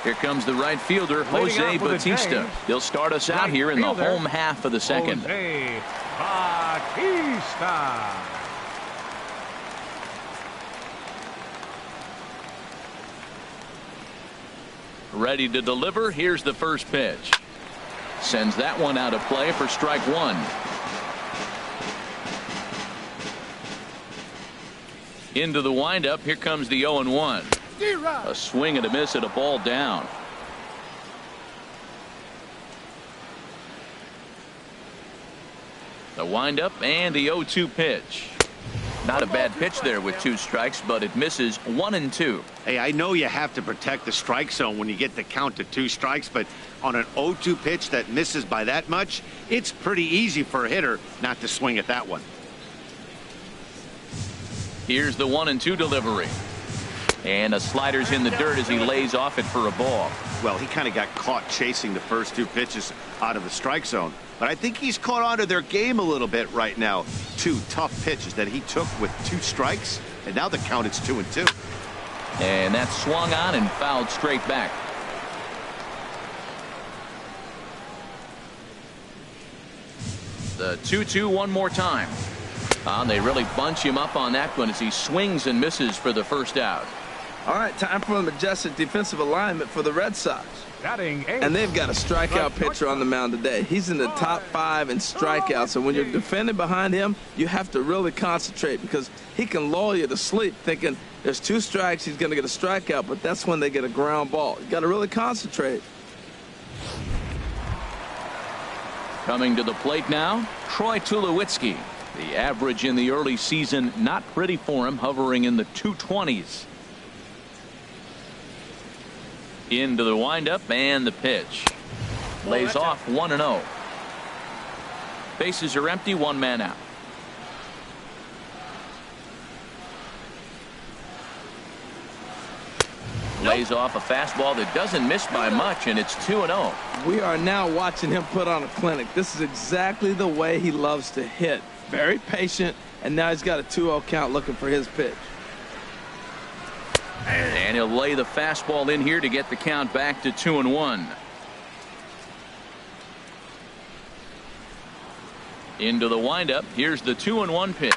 S1: Here comes the right fielder, Jose Bautista. He'll start us out here in the home half of the second.
S4: Jose Bautista.
S1: Ready to deliver. Here's the first pitch. Sends that one out of play for strike 1. Into the windup. Here comes the 0-1. A swing and a miss at a ball down. The windup and the 0-2 pitch. Not a bad pitch there with 2 strikes, but it misses 1-2.
S2: Hey, I know you have to protect the strike zone when you get the count to 2 strikes, but on an 0-2 pitch that misses by that much, it's pretty easy for a hitter not to swing at that one.
S1: Here's the 1-2 delivery. And a slider's in the dirt as he lays off it for a ball.
S2: Well, he kind of got caught chasing the first 2 pitches out of the strike zone. But I think he's caught on to their game a little bit right now. 2 tough pitches that he took with 2 strikes, and now the count is 2-2.
S1: And that's swung on and fouled straight back. The 2-2 one more time. They really bunch him up on that one as he swings and misses for the first out.
S3: All right, time for the majestic defensive alignment for the Red Sox. And they've got a strikeout pitcher on the mound today. He's in the top 5 in strikeouts. So when you're defending behind him, you have to really concentrate because he can lull you to sleep thinking there's 2 strikes, he's going to get a strikeout, but that's when they get a ground ball. You got to really concentrate.
S1: Coming to the plate now, Troy Tulowitzki. The average in the early season not pretty for him, hovering in the 220s. Into the windup and the pitch. Lays off 1-0. Bases are empty, 1 man out. Lays off a fastball that doesn't miss by much, and it's 2-0.
S3: We are now watching him put on a clinic. This is exactly the way he loves to hit. Very patient, and now he's got a 2-0 count looking for his pitch.
S1: And he'll lay the fastball in here to get the count back to 2-1. Into the windup. Here's the 2-1 pitch.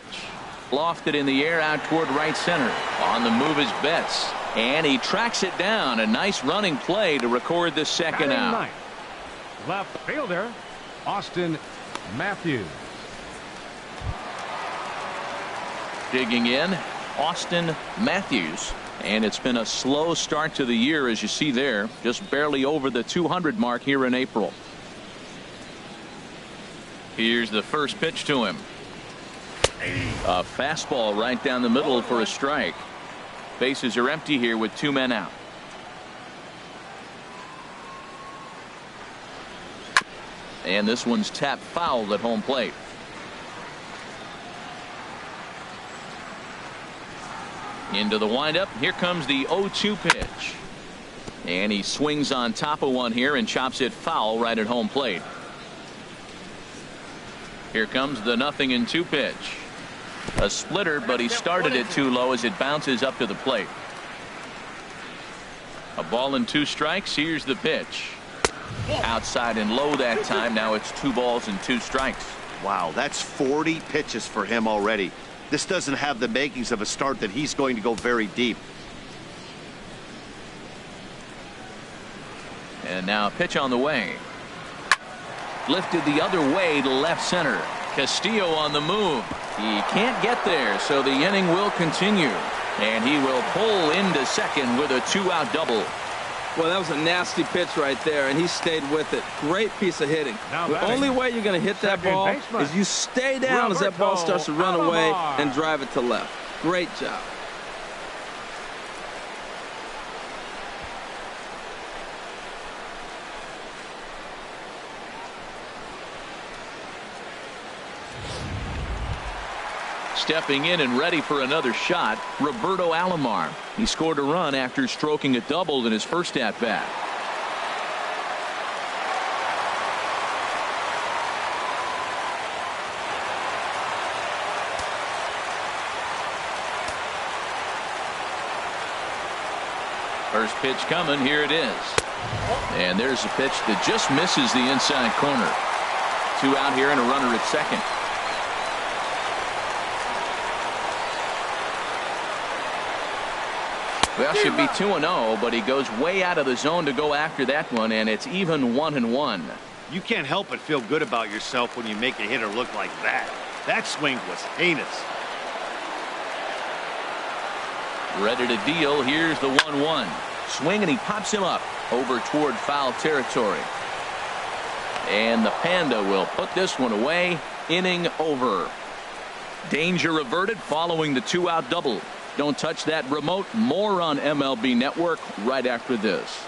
S1: Lofted in the air out toward right center. On the move is Betts. And he tracks it down. A nice running play to record the second out.
S4: Left fielder, Austin Matthews.
S1: Digging in, Austin Matthews. And it's been a slow start to the year, as you see there. Just barely over the 200 mark here in April. Here's the first pitch to him. A fastball right down the middle for a strike. Bases are empty here with 2 men out. And this one's tapped foul at home plate. Into the windup. Here comes the 0-2 pitch. And he swings on top of one here and chops it foul right at home plate. Here comes the 0-2 pitch. A splitter, but he started it too low as it bounces up to the plate. A ball and 2 strikes. Here's the pitch. Outside and low that time. Now it's 2 balls and 2 strikes.
S2: Wow, that's 40 pitches for him already. This doesn't have the makings of a start that he's going to go very deep.
S1: And now a pitch on the way. Lifted the other way to left center. Castillo on the move. He can't get there, so the inning will continue. And he will pull into second with a 2-out double.
S3: Well, that was a nasty pitch right there, and he stayed with it. Great piece of hitting. The only way you're going to hit that ball is you stay down as that ball starts to run away and drive it to left. Great job.
S1: Stepping in and ready for another shot, Roberto Alomar. He scored a run after stroking a double in his first at-bat. First pitch coming. Here it is. And there's a pitch that just misses the inside corner. 2 out here and a runner at second. Well, should be 2-0, but he goes way out of the zone to go after that one, and it's even 1-1.
S2: You can't help but feel good about yourself when you make a hitter look like that. That swing was heinous.
S1: Ready to deal. Here's the 1-1. Swing, and he pops him up over toward foul territory. And the Panda will put this one away. Inning over. Danger averted following the 2-out double. Don't touch that remote. More on MLB Network right after this.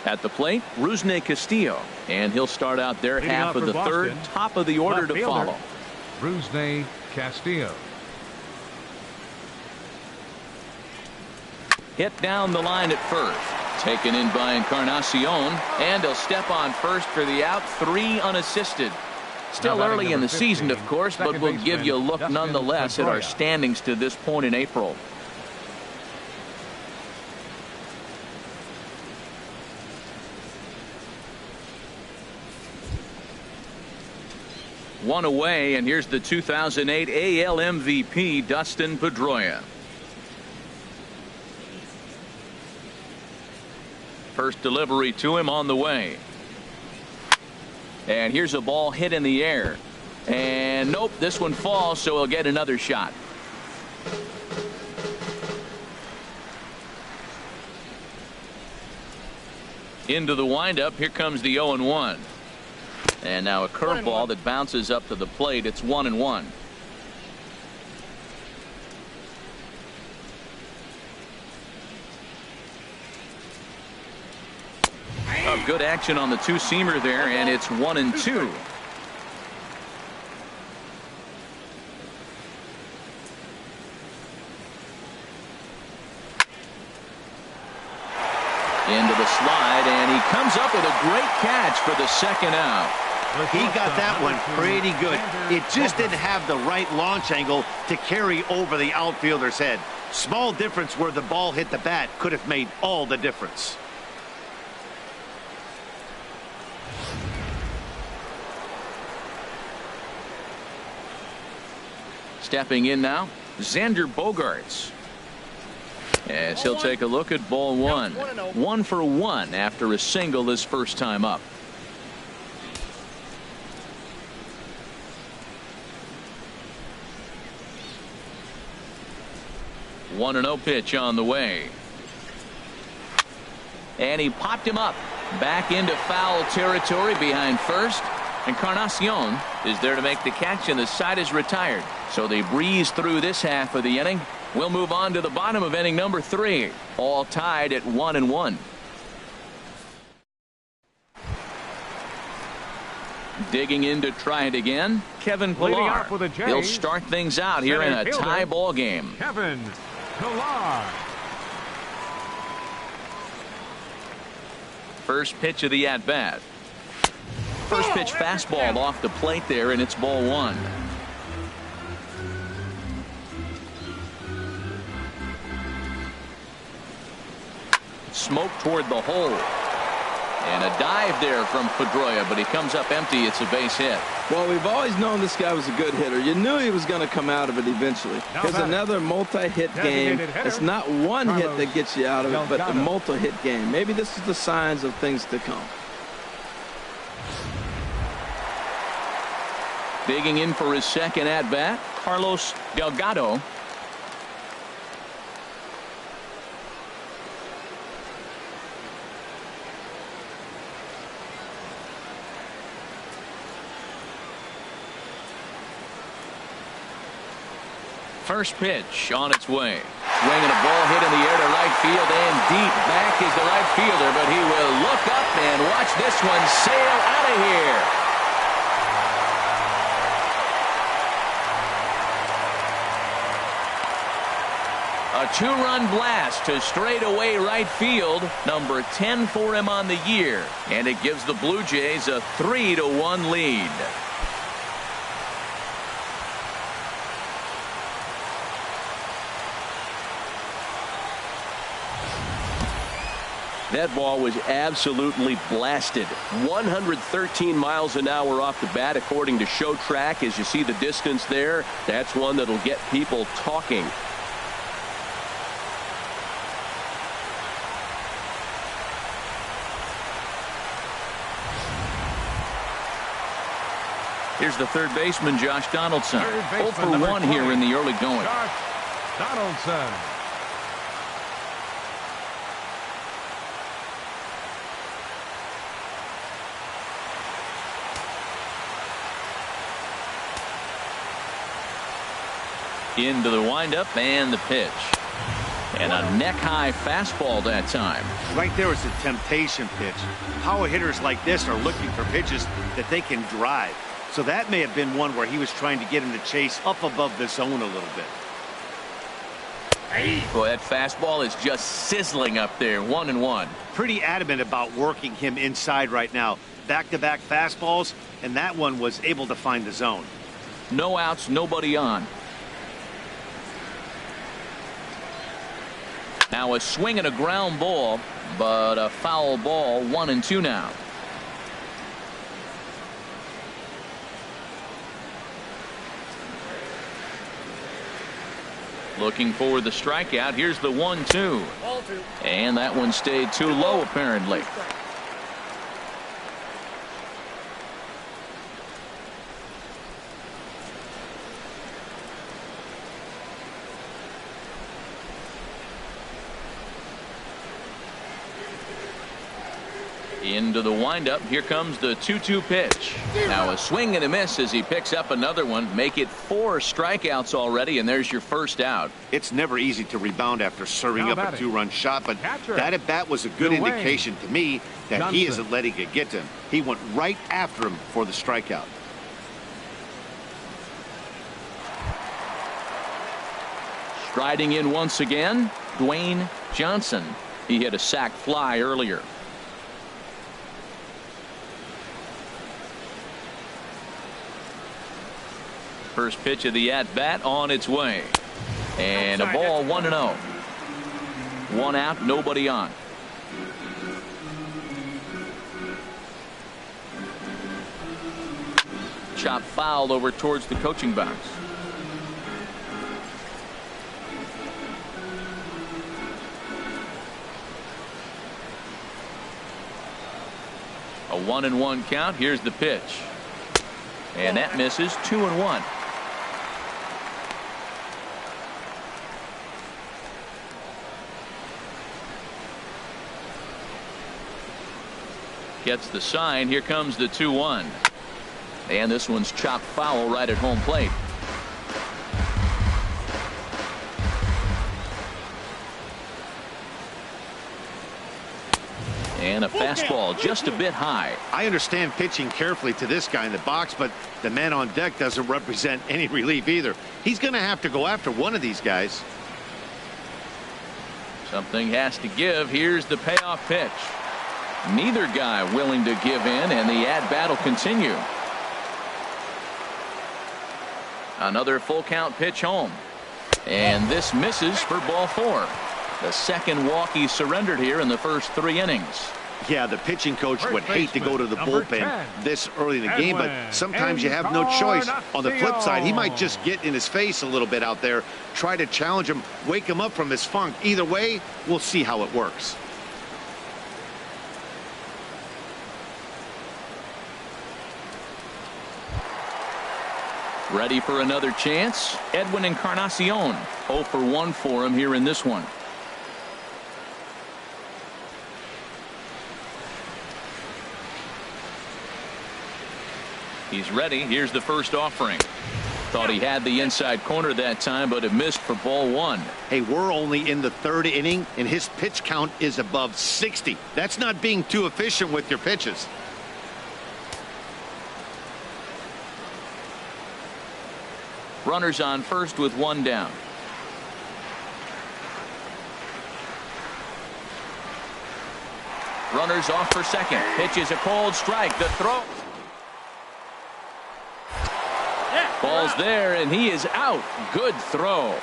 S1: At the plate, Rusney Castillo, and he'll start out their half of the third. Top of the order to follow.
S4: Rusney Castillo.
S1: Hit down the line at first. Taken in by Encarnacion, and he'll step on first for the out. 3 unassisted. Still early in the season, of course, but we'll give you a look nonetheless at our standings to this point in April. One away, and here's the 2008 AL MVP, Dustin Pedroia. First delivery to him on the way. And here's a ball hit in the air. And nope, this one falls, so he'll get another shot. Into the windup. Here comes the 0-1. And now a curveball that bounces up to the plate. It's 1-1. Good action on the 2-seamer there, and it's 1-2. Into the slide, and he comes up with a great catch for the second out.
S2: He got that one pretty good. It just didn't have the right launch angle to carry over the outfielder's head. Small difference where the ball hit the bat could have made all the difference.
S1: Stepping in now, Xander Bogaerts. As he'll take a look at ball 1. 1 for 1 after a single his first time up. The 1-0 pitch on the way. And he popped him up. Back into foul territory behind first. Encarnacion is there to make the catch, and the side is retired. So they breeze through this half of the inning. We'll move on to the bottom of inning number 3. All tied at 1-1. Digging in to try it again, Kevin
S4: Leading
S1: Pillar.
S4: off with the Jays,
S1: He'll start things out here in a
S4: center
S1: tie
S4: fielder,
S1: ball game.
S4: Kevin Pillar.
S1: First pitch of the at-bat. First pitch fastball off the plate there, and it's ball 1. Smoke toward the hole. And a dive there from Pedroia, but he comes up empty. It's a base hit.
S3: Well, we've always known this guy was a good hitter. You knew he was going to come out of it eventually. Here's another multi-hit game. It's not one hit that gets you out of it, but a multi-hit game. Maybe this is the signs of things to come.
S1: Digging in for his second at-bat, Carlos Delgado. First pitch on its way. Swinging a ball hit in the air to right field, and deep back is the right fielder, but he will look up and watch this one sail out of here. A 2-run blast to straightaway right field, number 10 for him on the year, and it gives the Blue Jays a 3-1 lead.
S6: That ball was absolutely blasted. 113 miles an hour off the bat, according to Show Track. As you see the distance there, that's one that'll get people talking.
S1: Here's the third baseman, Josh Donaldson. 0 for 1 here in the early going.
S4: Josh Donaldson.
S1: Into the windup and the pitch. And a neck-high fastball that time.
S2: Right there is a temptation pitch. Power hitters like this are looking for pitches that they can drive. So that may have been one where he was trying to get him to chase up above the zone a little bit.
S1: Boy, that fastball is just sizzling up there. 1-1.
S2: Pretty adamant about working him inside right now. Back-to-back fastballs, and that one was able to find the zone.
S1: No outs, nobody on. Now a swing and a ground ball, but a foul ball. 1-2 now. Looking for the strikeout. Here's the 1-2. And that one stayed too low, apparently. Into the windup. Here comes the 2-2 pitch. Now a swing and a miss as he picks up another one. Make it 4 strikeouts already, and there's your first out.
S2: It's never easy to rebound after serving up a 2-run shot, but that at bat was a good indication to me that he isn't letting it get to him. He went right after him for the strikeout.
S1: Striding in once again, Dwayne Johnson. He hit a sac fly earlier. First pitch of the at-bat on its way. And a ball, 1-0. 1 out, nobody on. Chop fouled over towards the coaching box. A 1-1 count. Here's the pitch. And that misses. 2-1. Gets the sign. Here comes the 2-1. And this one's chopped foul right at home plate. And a fastball just a bit high.
S2: I understand pitching carefully to this guy in the box, but the man on deck doesn't represent any relief either. He's going to have to go after one of these guys.
S1: Something has to give. Here's the payoff pitch. Neither guy willing to give in, and the at-bat will continue. Another full count pitch home. And this misses for ball 4. The second walk he surrendered here in the first 3 innings.
S2: Yeah, the pitching coach would hate to go to the bullpen this early in the game, but sometimes you have no choice. On the flip side, he might just get in his face a little bit out there, try to challenge him, wake him up from his funk. Either way, we'll see how it works.
S1: Ready for another chance? Edwin Encarnacion. 0 for 1 for him here in this one. He's ready. Here's the first offering. Thought he had the inside corner that time, but it missed for ball 1.
S2: Hey, we're only in the 3rd inning, and his pitch count is above 60. That's not being too efficient with your pitches.
S1: Runners on first with 1 down. Runners off for second. Pitch is a cold strike. The throw. Ball's there, and he is out. Good throw.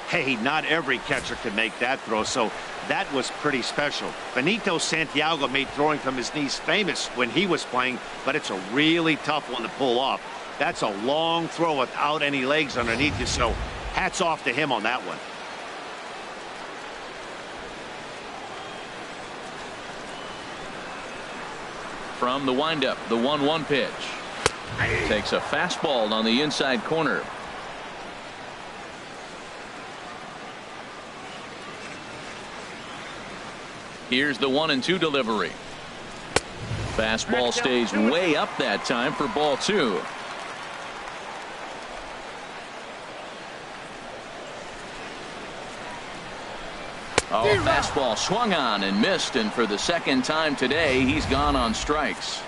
S2: Hey, not every catcher can make that throw, so that was pretty special. Benito Santiago made throwing from his knees famous when he was playing, but it's a really tough one to pull off. That's a long throw without any legs underneath you, so hats off to him on that one.
S1: From the windup, the 1-1 pitch. Takes a fastball on the inside corner. Here's the 1-2 delivery. Fastball stays way up that time for ball 2. Oh, fastball swung on and missed, and for the second time today, he's gone on strikes.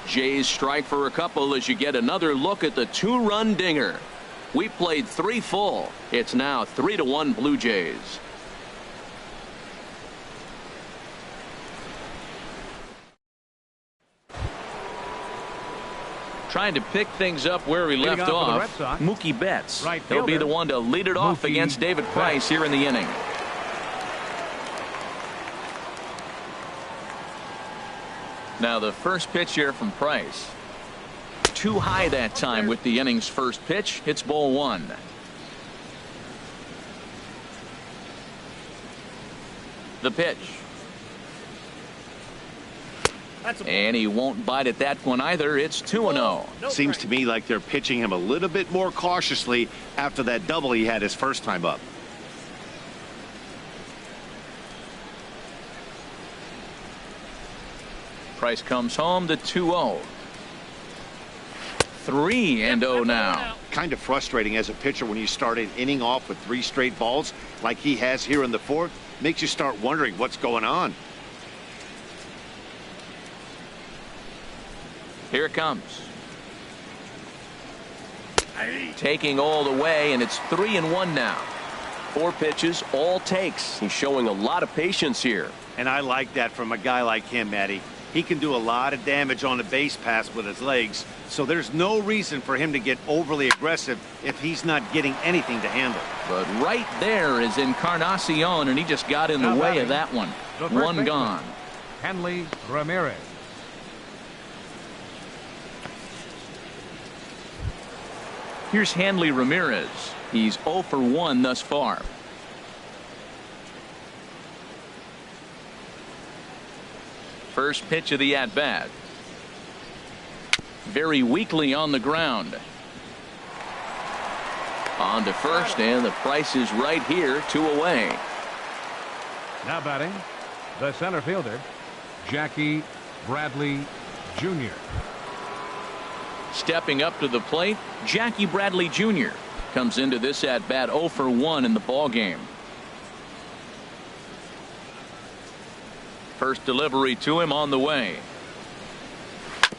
S1: Jays strike for a couple as you get another look at the 2-run dinger. We played 3 full. It's now 3-1 Blue Jays. Trying to pick things up where we left off. Mookie Betts. He'll be the one to lead it off against David Price here in the inning. Now the first pitch here from Price. Too high that time with the inning's first pitch. It's ball 1. The pitch. And he won't bite at that one either. It's 2-0.
S2: Seems to me like they're pitching him a little bit more cautiously after that double he had his first time up.
S1: Price comes home to 2-0. 3-0 now.
S2: Kind of frustrating as a pitcher when you start an inning off with 3 straight balls like he has here in the 4th. Makes you start wondering what's going on.
S1: Here it comes. Taking all the way, and it's 3-1 now. 4 pitches, all takes.
S6: He's showing a lot of patience here.
S2: And I like that from a guy like him, Matty. He can do a lot of damage on the base pass with his legs, so there's no reason for him to get overly aggressive if he's not getting anything to handle.
S1: But right there is Encarnacion, and he just got in the way of that one. 1 gone.
S4: Hanley Ramirez.
S1: Here's Hanley Ramirez. He's 0 for 1 thus far. First pitch of the at-bat. Very weakly on the ground. On to first, and the Price is right here, 2 away.
S4: Now batting, the center fielder, Jackie Bradley Jr.
S1: Stepping up to the plate, Jackie Bradley Jr. comes into this at-bat 0 for 1 in the ball game. First delivery to him on the way.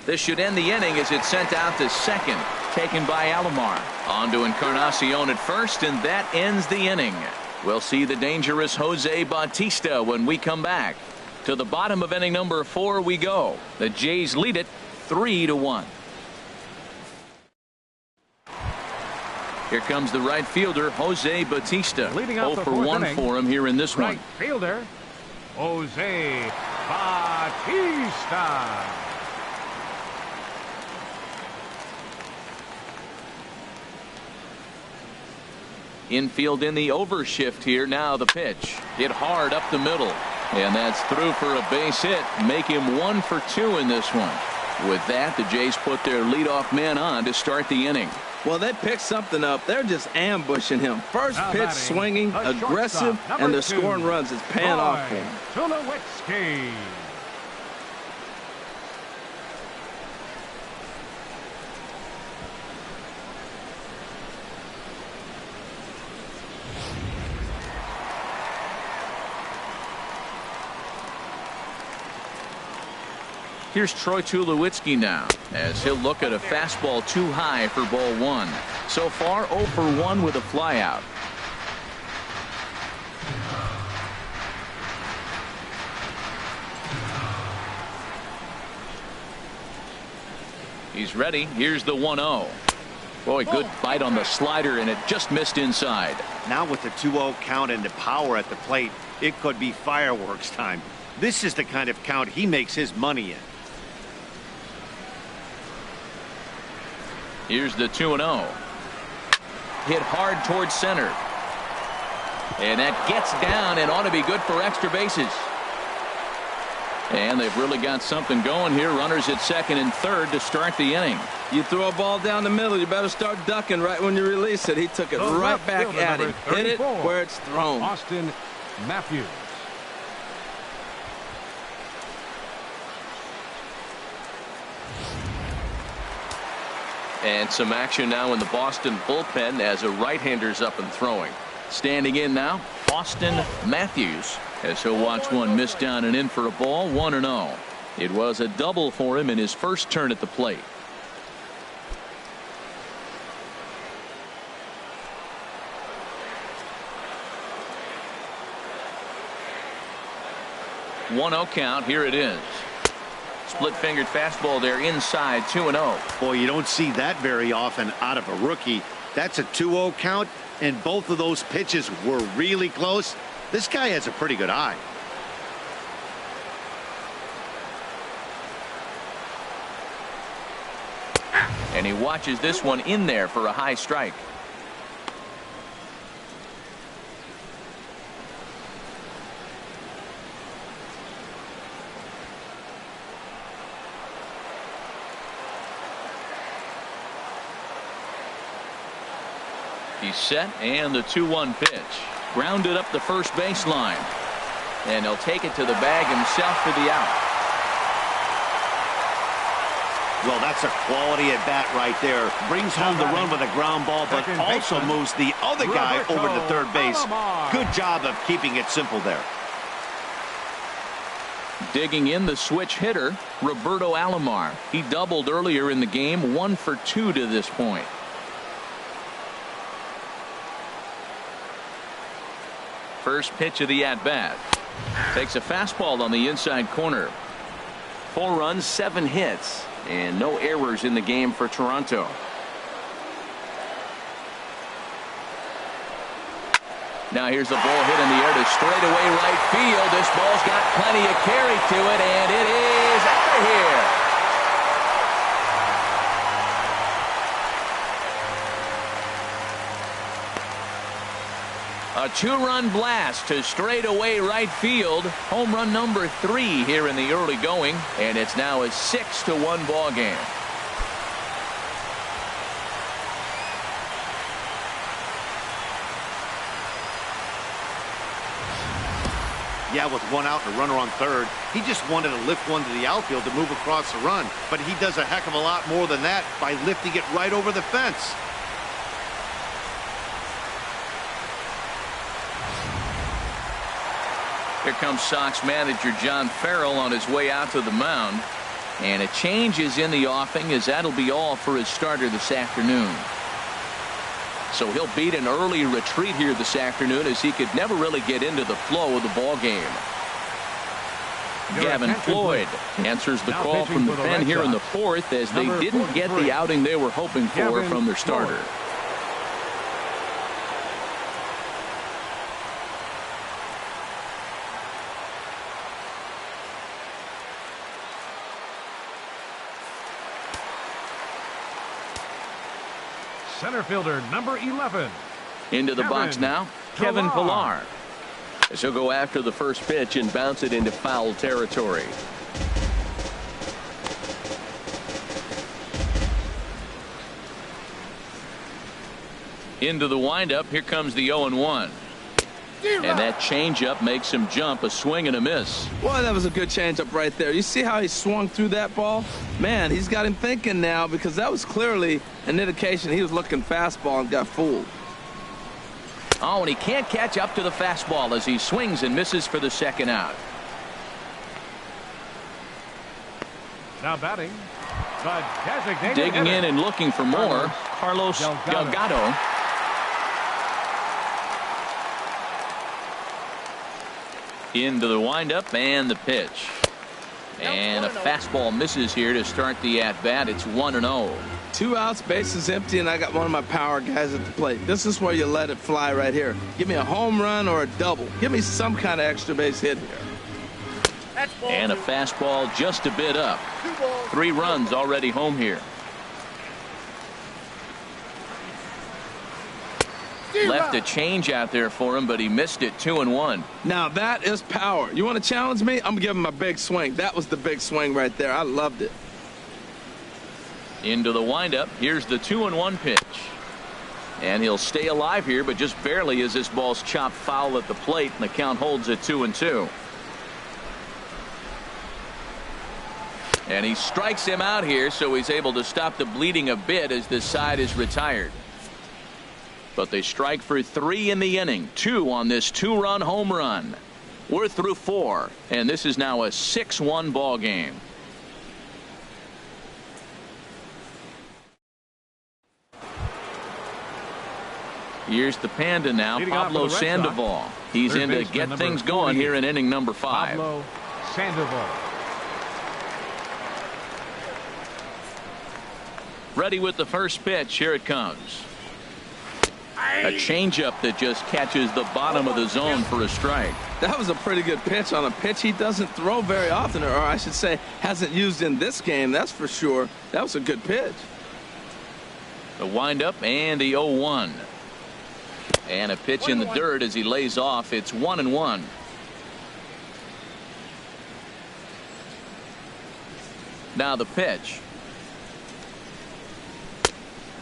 S1: This should end the inning as it's sent out to second, taken by Alomar. On to Encarnacion at first, and that ends the inning. We'll see the dangerous Jose Bautista when we come back. To the bottom of inning number 4 we go. The Jays lead it 3-1. Here comes the right fielder, Jose Bautista.
S4: Leading
S1: 0
S4: off the
S1: for
S4: fourth
S1: 1
S4: inning,
S1: for him here in this
S4: right
S1: one.
S4: fielder, Jose Bautista.
S1: Infield in the overshift here. Now the pitch. Hit hard up the middle. And that's through for a base hit. Make him 1 for 2 in this one. With that, the Jays put their leadoff man on to start the inning.
S3: Well, they picked something up. They're just ambushing him. First
S4: Now
S3: pitch
S4: batting,
S3: swinging,
S4: the
S3: aggressive,
S4: shortstop,
S3: and they're
S4: number 2,
S3: scoring runs. It's paying off for him.
S4: Tulowitzki.
S1: Here's Troy Tulowitzki now, as he'll look at a fastball too high for ball 1. So far 0 for 1 with a flyout. He's ready. Here's the 1-0. Boy, good bite on the slider, and it just missed inside.
S2: Now with the 2-0 count and the power at the plate, it could be fireworks time. This is the kind of count he makes his money in.
S1: Here's the 2-0. Hit hard towards center. And that gets down and ought to be good for extra bases. And they've really got something going here. Runners at second and third to start the inning.
S3: You throw a ball down the middle, you better start ducking right when you release it. He took it right back at him. Hit it where it's thrown.
S4: Austin Matthews.
S1: And some action now in the Boston bullpen as a right-hander's up and throwing. Standing in now, Austin Matthews, as he'll watch one miss down and in for a ball. 1-0. It was a double for him in his first turn at the plate. One 0 count. Here it is. Split-fingered fastball there inside. 2-0.
S2: Boy, you don't see that very often out of a rookie. That's a 2-0 count, and both of those pitches were really close. This guy has a pretty good eye.
S1: And he watches this one in there for a high strike. He's set, and the 2-1 pitch. Grounded up the first baseline. And he'll take it to the bag himself for the out.
S2: Well, that's a quality at bat right there. Brings home the run with a ground ball, but also moves the other guy over to third base. Good job of keeping it simple there.
S1: Digging in the switch hitter, Roberto Alomar. He doubled earlier in the game. 1 for 2 to this point. First pitch of the at-bat. Takes a fastball on the inside corner. 4 runs, 7 hits, and no errors in the game for Toronto. Now here's the ball hit in the air to straightaway right field. This ball's got plenty of carry to it, and it is out of here. A 2-run blast to straightaway right field. Home run number 3 here in the early going, and it's now a 6-1 ball game.
S2: Yeah, with 1 out and a runner on third, he just wanted to lift one to the outfield to move across the run. But he does a heck of a lot more than that by lifting it right over the fence.
S1: Here comes Sox manager John Farrell on his way out to the mound. And a change is in the offing, as that'll be all for his starter this afternoon. So he'll beat an early retreat here this afternoon, as he could never really get into the flow of the ball game. Gavin Floyd answers the call from the pen here in the fourth, as they didn't get the outing they were hoping for from their starter.
S4: Center fielder number 11.
S1: Into the box now, Kevin Pillar. As he'll go after the first pitch and bounce it into foul territory. Into the windup, here comes the 0-1. And that changeup makes him jump, a swing and a miss.
S3: Boy, that was a good changeup right there. You see how he swung through that ball? Man, he's got him thinking now, because that was clearly an indication he was looking fastball and got fooled.
S1: Oh, and he can't catch up to the fastball as he swings and misses for the second out.
S4: Now batting, the designated
S1: digging
S4: hitter,
S1: in and looking for more, Carlos Delgado. Into the windup and the pitch. And a fastball misses here to start the at-bat. It's 1-0.
S3: 2 outs, bases empty, and I got one of my power guys at the plate. This is where you let it fly right here. Give me a home run or a double. Give me some kind of extra base hit here.
S1: And a fastball just a bit up. 3 runs already home here. Left a change out there for him, but he missed it. 2-1.
S3: Now that is power. You want to challenge me? I'm going to give him a big swing. That was the big swing right there. I loved it.
S1: Into the windup. Here's the 2-1 pitch. And he'll stay alive here, but just barely as this ball's chopped foul at the plate, and the count holds at 2-2. And he strikes him out here, so he's able to stop the bleeding a bit as this side is retired. But they strike for 3 in the inning. 2 on this 2-run home run. We're through 4, and this is now a 6-1 ball game. Here's the Panda now, Pablo Sandoval. He's in to get things going here in inning number 5.
S4: Pablo Sandoval.
S1: Ready with the first pitch. Here it comes. A changeup that just catches the bottom of the zone for a strike.
S3: That was a pretty good pitch on a pitch he doesn't throw very often, or I should say hasn't used in this game, that's for sure. That was a good pitch.
S1: The windup and the 0-1. And a pitch in the dirt as he lays off. It's 1-1. Now the pitch.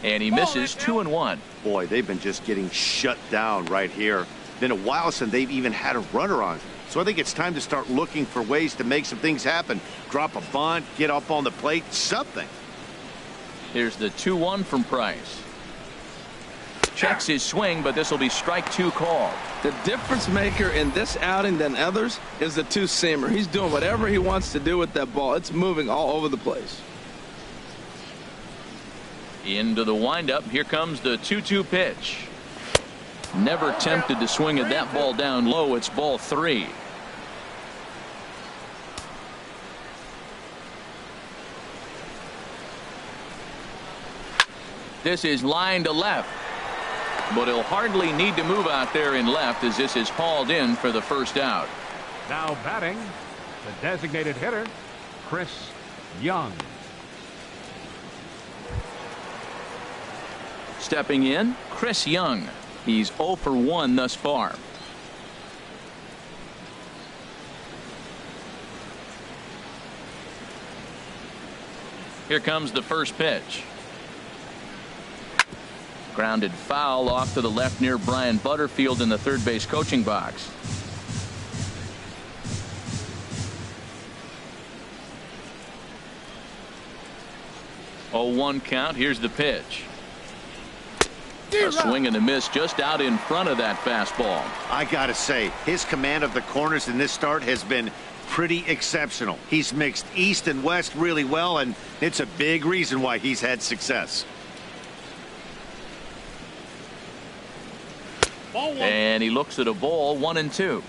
S1: And he misses. 2-1.
S2: Boy, they've been just getting shut down right here. Been a while since they've even had a runner on. So I think it's time to start looking for ways to make some things happen. Drop a bunt, get up on the plate, something.
S1: Here's the 2-1 from Price. Checks his swing, but this will be strike 2 called.
S3: The difference maker in this outing than others is the 2-seamer. He's doing whatever he wants to do with that ball. It's moving all over the place.
S1: Into the windup. Here comes the 2-2 pitch. Never tempted to swing at that ball down low. It's ball 3. This is line to left. But he'll hardly need to move out there in left as this is hauled in for the first out.
S4: Now batting, the designated hitter, Chris Young.
S1: Stepping in, Chris Young. He's 0 for 1 thus far. Here comes the first pitch. Grounded foul off to the left near Brian Butterfield in the third base coaching box. Oh, 1 count. Here's the pitch. A swing and a miss just out in front of that fastball.
S2: I gotta say, his command of the corners in this start has been pretty exceptional. He's mixed east and west really well, and it's a big reason why he's had success.
S1: And he looks at a ball, 1-2.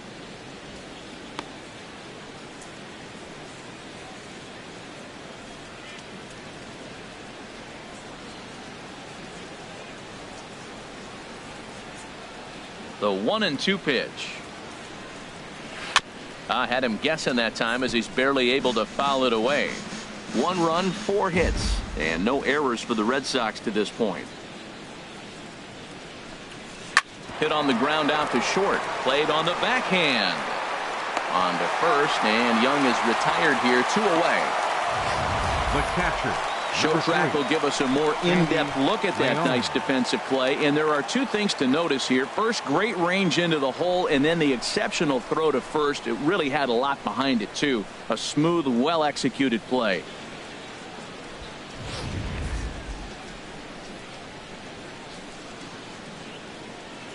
S1: The 1-2 pitch. I had him guessing that time as he's barely able to foul it away. 1 run, 4 hits, and no errors for the Red Sox to this point. Hit on the ground out to short. Played on the backhand. On to first, and Young is retired here, 2 away.
S4: The catcher.
S1: Show Track will give us a more in-depth look at that nice defensive play, and there are 2 things to notice here. First, great range into the hole, and then the exceptional throw to first. It really had a lot behind it, too. A smooth, well-executed play.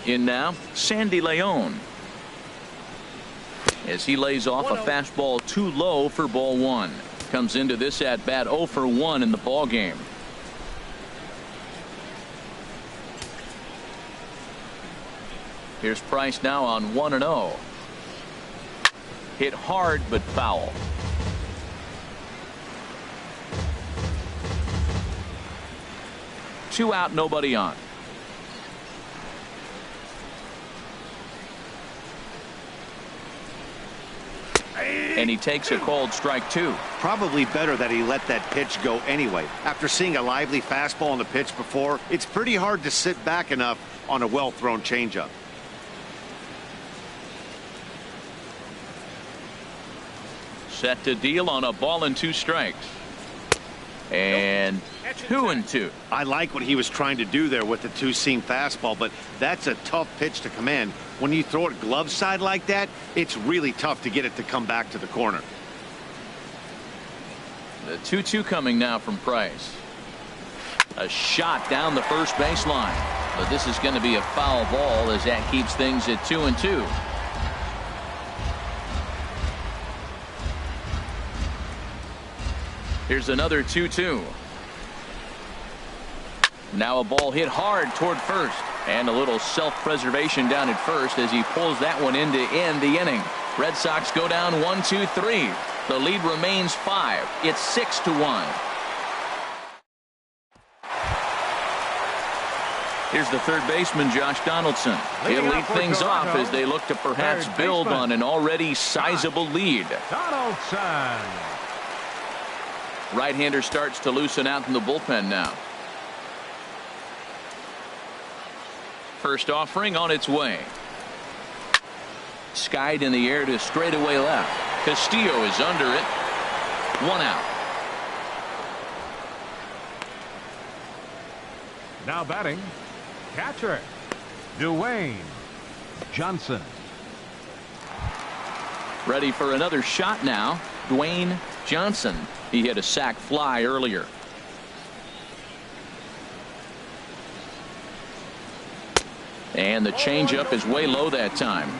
S1: In now, Sandy Leon. As he lays off a fastball too low for ball 1. Comes into this at bat 0 for 1 in the ball game. Here's Price now on 1-0. Hit hard but foul. Two out, nobody on. And he takes a called strike 2.
S2: Probably better that he let that pitch go anyway. After seeing a lively fastball on the pitch before, it's pretty hard to sit back enough on a well-thrown changeup.
S1: Set to deal on a ball and 2 strikes. And 2-2.
S2: I like what he was trying to do there with the 2-seam fastball, but that's a tough pitch to command. When you throw it glove side like that, it's really tough to get it to come back to the corner.
S1: The 2-2 coming now from Price. A shot down the first baseline, but this is going to be a foul ball as that keeps things at 2-2. Here's another 2-2. Now a ball hit hard toward first, and a little self-preservation down at first as he pulls that one in to end the inning. Red Sox go down 1-2-3. The lead remains 5. It's 6-1. Here's the third baseman, Josh Donaldson. He'll lead things off as they look to perhaps build on an already sizable lead.
S4: Donaldson.
S1: Right-hander starts to loosen out in the bullpen now. First offering on its way. Skied in the air to straightaway left. Castillo is under it. 1 out.
S4: Now batting, catcher, Dwayne Johnson.
S1: Ready for another shot now. Dwayne Johnson. He hit a sac fly earlier. And the changeup is way low that time.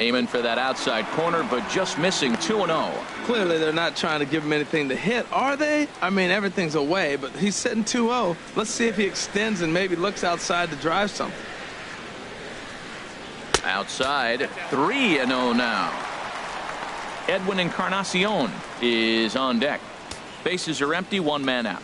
S1: Aiming for that outside corner, but just missing 2-0.
S3: Clearly, they're not trying to give him anything to hit, are they? I mean, everything's away, but he's sitting 2-0. Let's see if he extends and maybe looks outside to drive something.
S1: Outside, 3-0 now. Edwin Encarnacion is on deck. Bases are empty, 1 man out.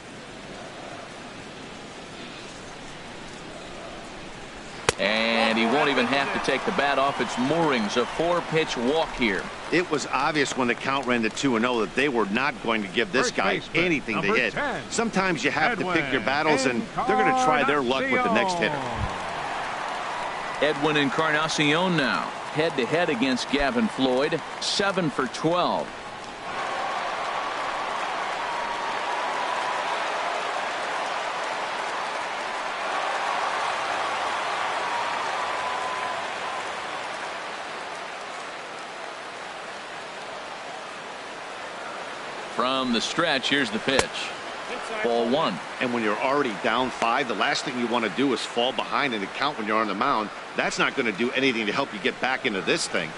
S1: And he won't even have to take the bat off its moorings. A 4-pitch walk here.
S2: It was obvious when the count ran to 2-0 that they were not going to give this guy anything to hit. Sometimes you have to pick your battles, and they're going to try their luck with the next hitter.
S1: Edwin Encarnacion now head-to-head against Gavin Floyd. 7 for 12. From the stretch, here's the pitch. Ball 1.
S2: And when you're already down 5, the last thing you want to do is fall behind in the count when you're on the mound. That's not going to do anything to help you get back into this thing.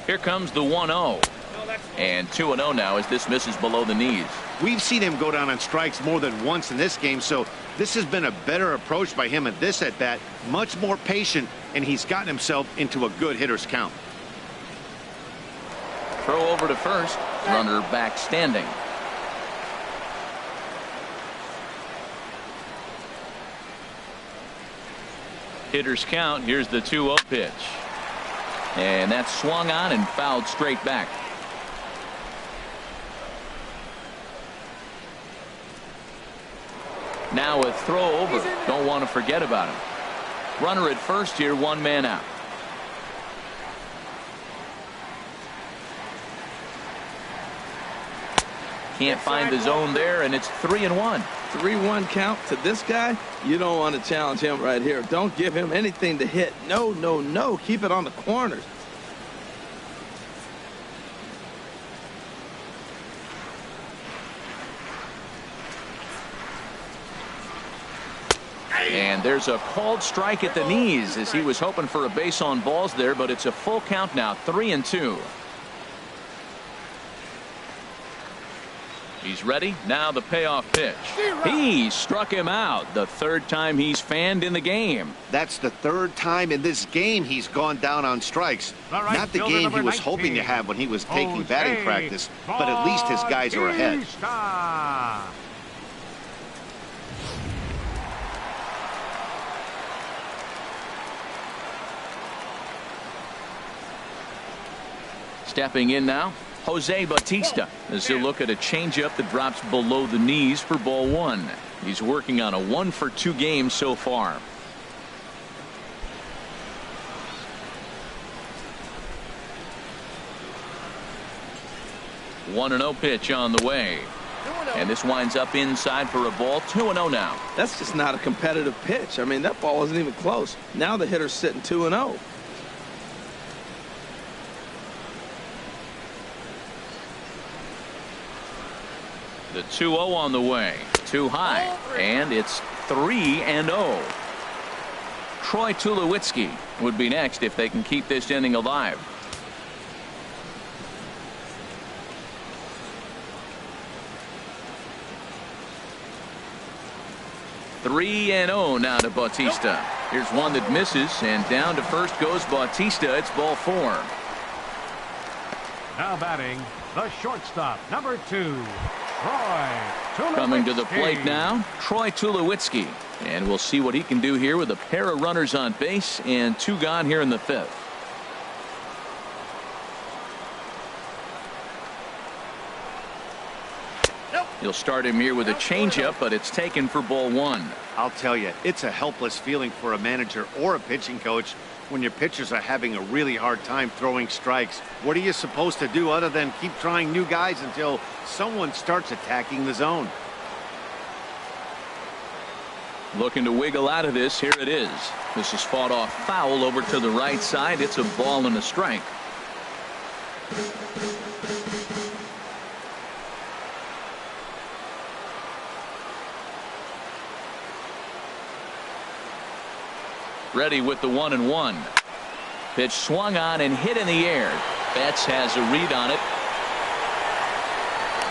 S1: Here comes the 1-0. And 2-0 now as this misses below the knees.
S2: We've seen him go down on strikes more than once in this game, so this has been a better approach by him at this at-bat. Much more patient, and he's gotten himself into a good hitter's count.
S1: Throw over to first. Runner back standing. Hitter's count. Here's the 2-0 pitch. And that's swung on and fouled straight back. Now a throw over. Don't want to forget about him. Runner at first here, 1 man out. Can't find the zone there, and it's 3-1.
S3: 3-1 count to this guy. You don't want to challenge him right here. Don't give him anything to hit. No, no, no. Keep it on the corners.
S1: And there's a called strike at the knees as he was hoping for a base on balls there, but it's a full count now, 3-2. He's ready. Now the payoff pitch. He struck him out. The 3rd time he's fanned in the game.
S2: That's the 3rd time in this game he's gone down on strikes. Not the game he was hoping to have when he was taking batting practice, but at least his guys are ahead.
S1: Stepping in now, Jose Bautista, as he'll look at a changeup that drops below the knees for ball 1. He's working on a 1-for-2 game so far. One 1-0 pitch on the way. And this winds up inside for a ball. 2-0 now.
S3: That's just not a competitive pitch. I mean, that ball wasn't even close. Now the hitter's sitting 2-0.
S1: The 2-0 on the way. Too high. And it's 3-0. Troy Tulowitzki would be next if they can keep this inning alive. (3-0) now to Bautista. Here's one that misses, and down to first goes Bautista. It's ball 4.
S4: Now batting, the shortstop, number 2, Troy Tulowitzki.
S1: Coming to the plate now, Troy Tulowitzki. And we'll see what he can do here with a pair of runners on base and 2 gone here in the 5th. He'll start him here with a changeup, but it's taken for ball 1.
S2: I'll tell you, it's a helpless feeling for a manager or a pitching coach when your pitchers are having a really hard time throwing strikes. What are you supposed to do other than keep trying new guys until someone starts attacking the zone?
S1: Looking to wiggle out of this. Here it is. This is fought off foul over to the right side. It's a ball and a strike. Ready with the 1-1. Pitch swung on and hit in the air. Betts has a read on it.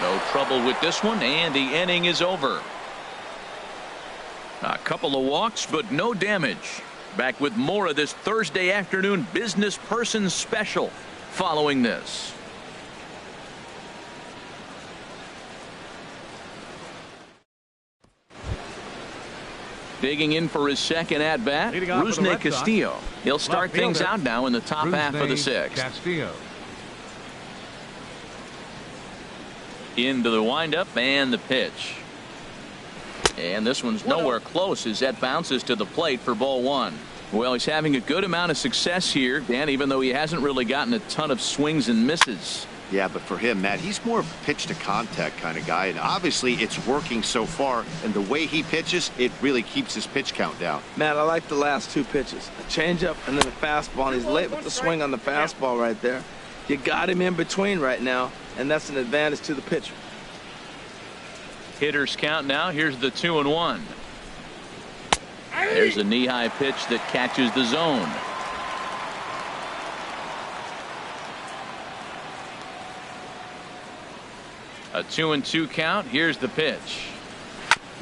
S1: No trouble with this one, and the inning is over. A couple of walks, but no damage. Back with more of this Thursday afternoon business person special following this. Digging in for his second at-bat, Rusney Castillo. He'll start things out now in the top half of the 6th.
S4: Castillo.
S1: Into the windup and the pitch. And this one's nowhere close as that bounces to the plate for ball 1. Well, he's having a good amount of success here, Dan, even though he hasn't really gotten a ton of swings and misses.
S2: Yeah, but for him, Matt, he's more of a pitch-to-contact kind of guy, and obviously it's working so far, and the way he pitches, it really keeps his pitch count down.
S3: Matt, I like the last two pitches. A changeup and then a fastball, and he's late with the swing on the fastball right there. You got him in between right now, and that's an advantage to the pitcher.
S1: Hitters count now. Here's the 2-1. There's a knee-high pitch that catches the zone. A 2-2 count. Here's the pitch.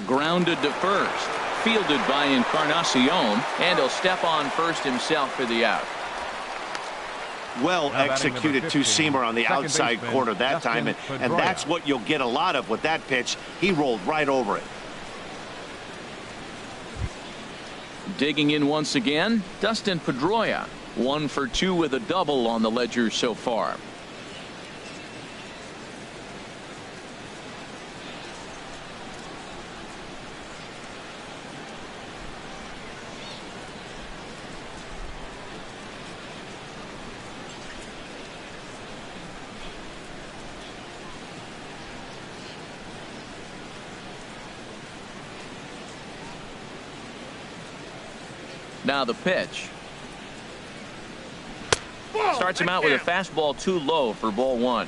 S1: Grounded to first. Fielded by Encarnacion, and he'll step on first himself for the out.
S2: Well executed two-seamer on the outside corner that time, and that's what you'll get a lot of with that pitch. He rolled right over it.
S1: Digging in once again, Dustin Pedroia. 1 for 2 with a double on the ledger so far. Now the pitch. Starts him out with a fastball too low for ball 1.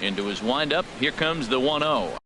S1: Into his windup. Here comes the 1-0.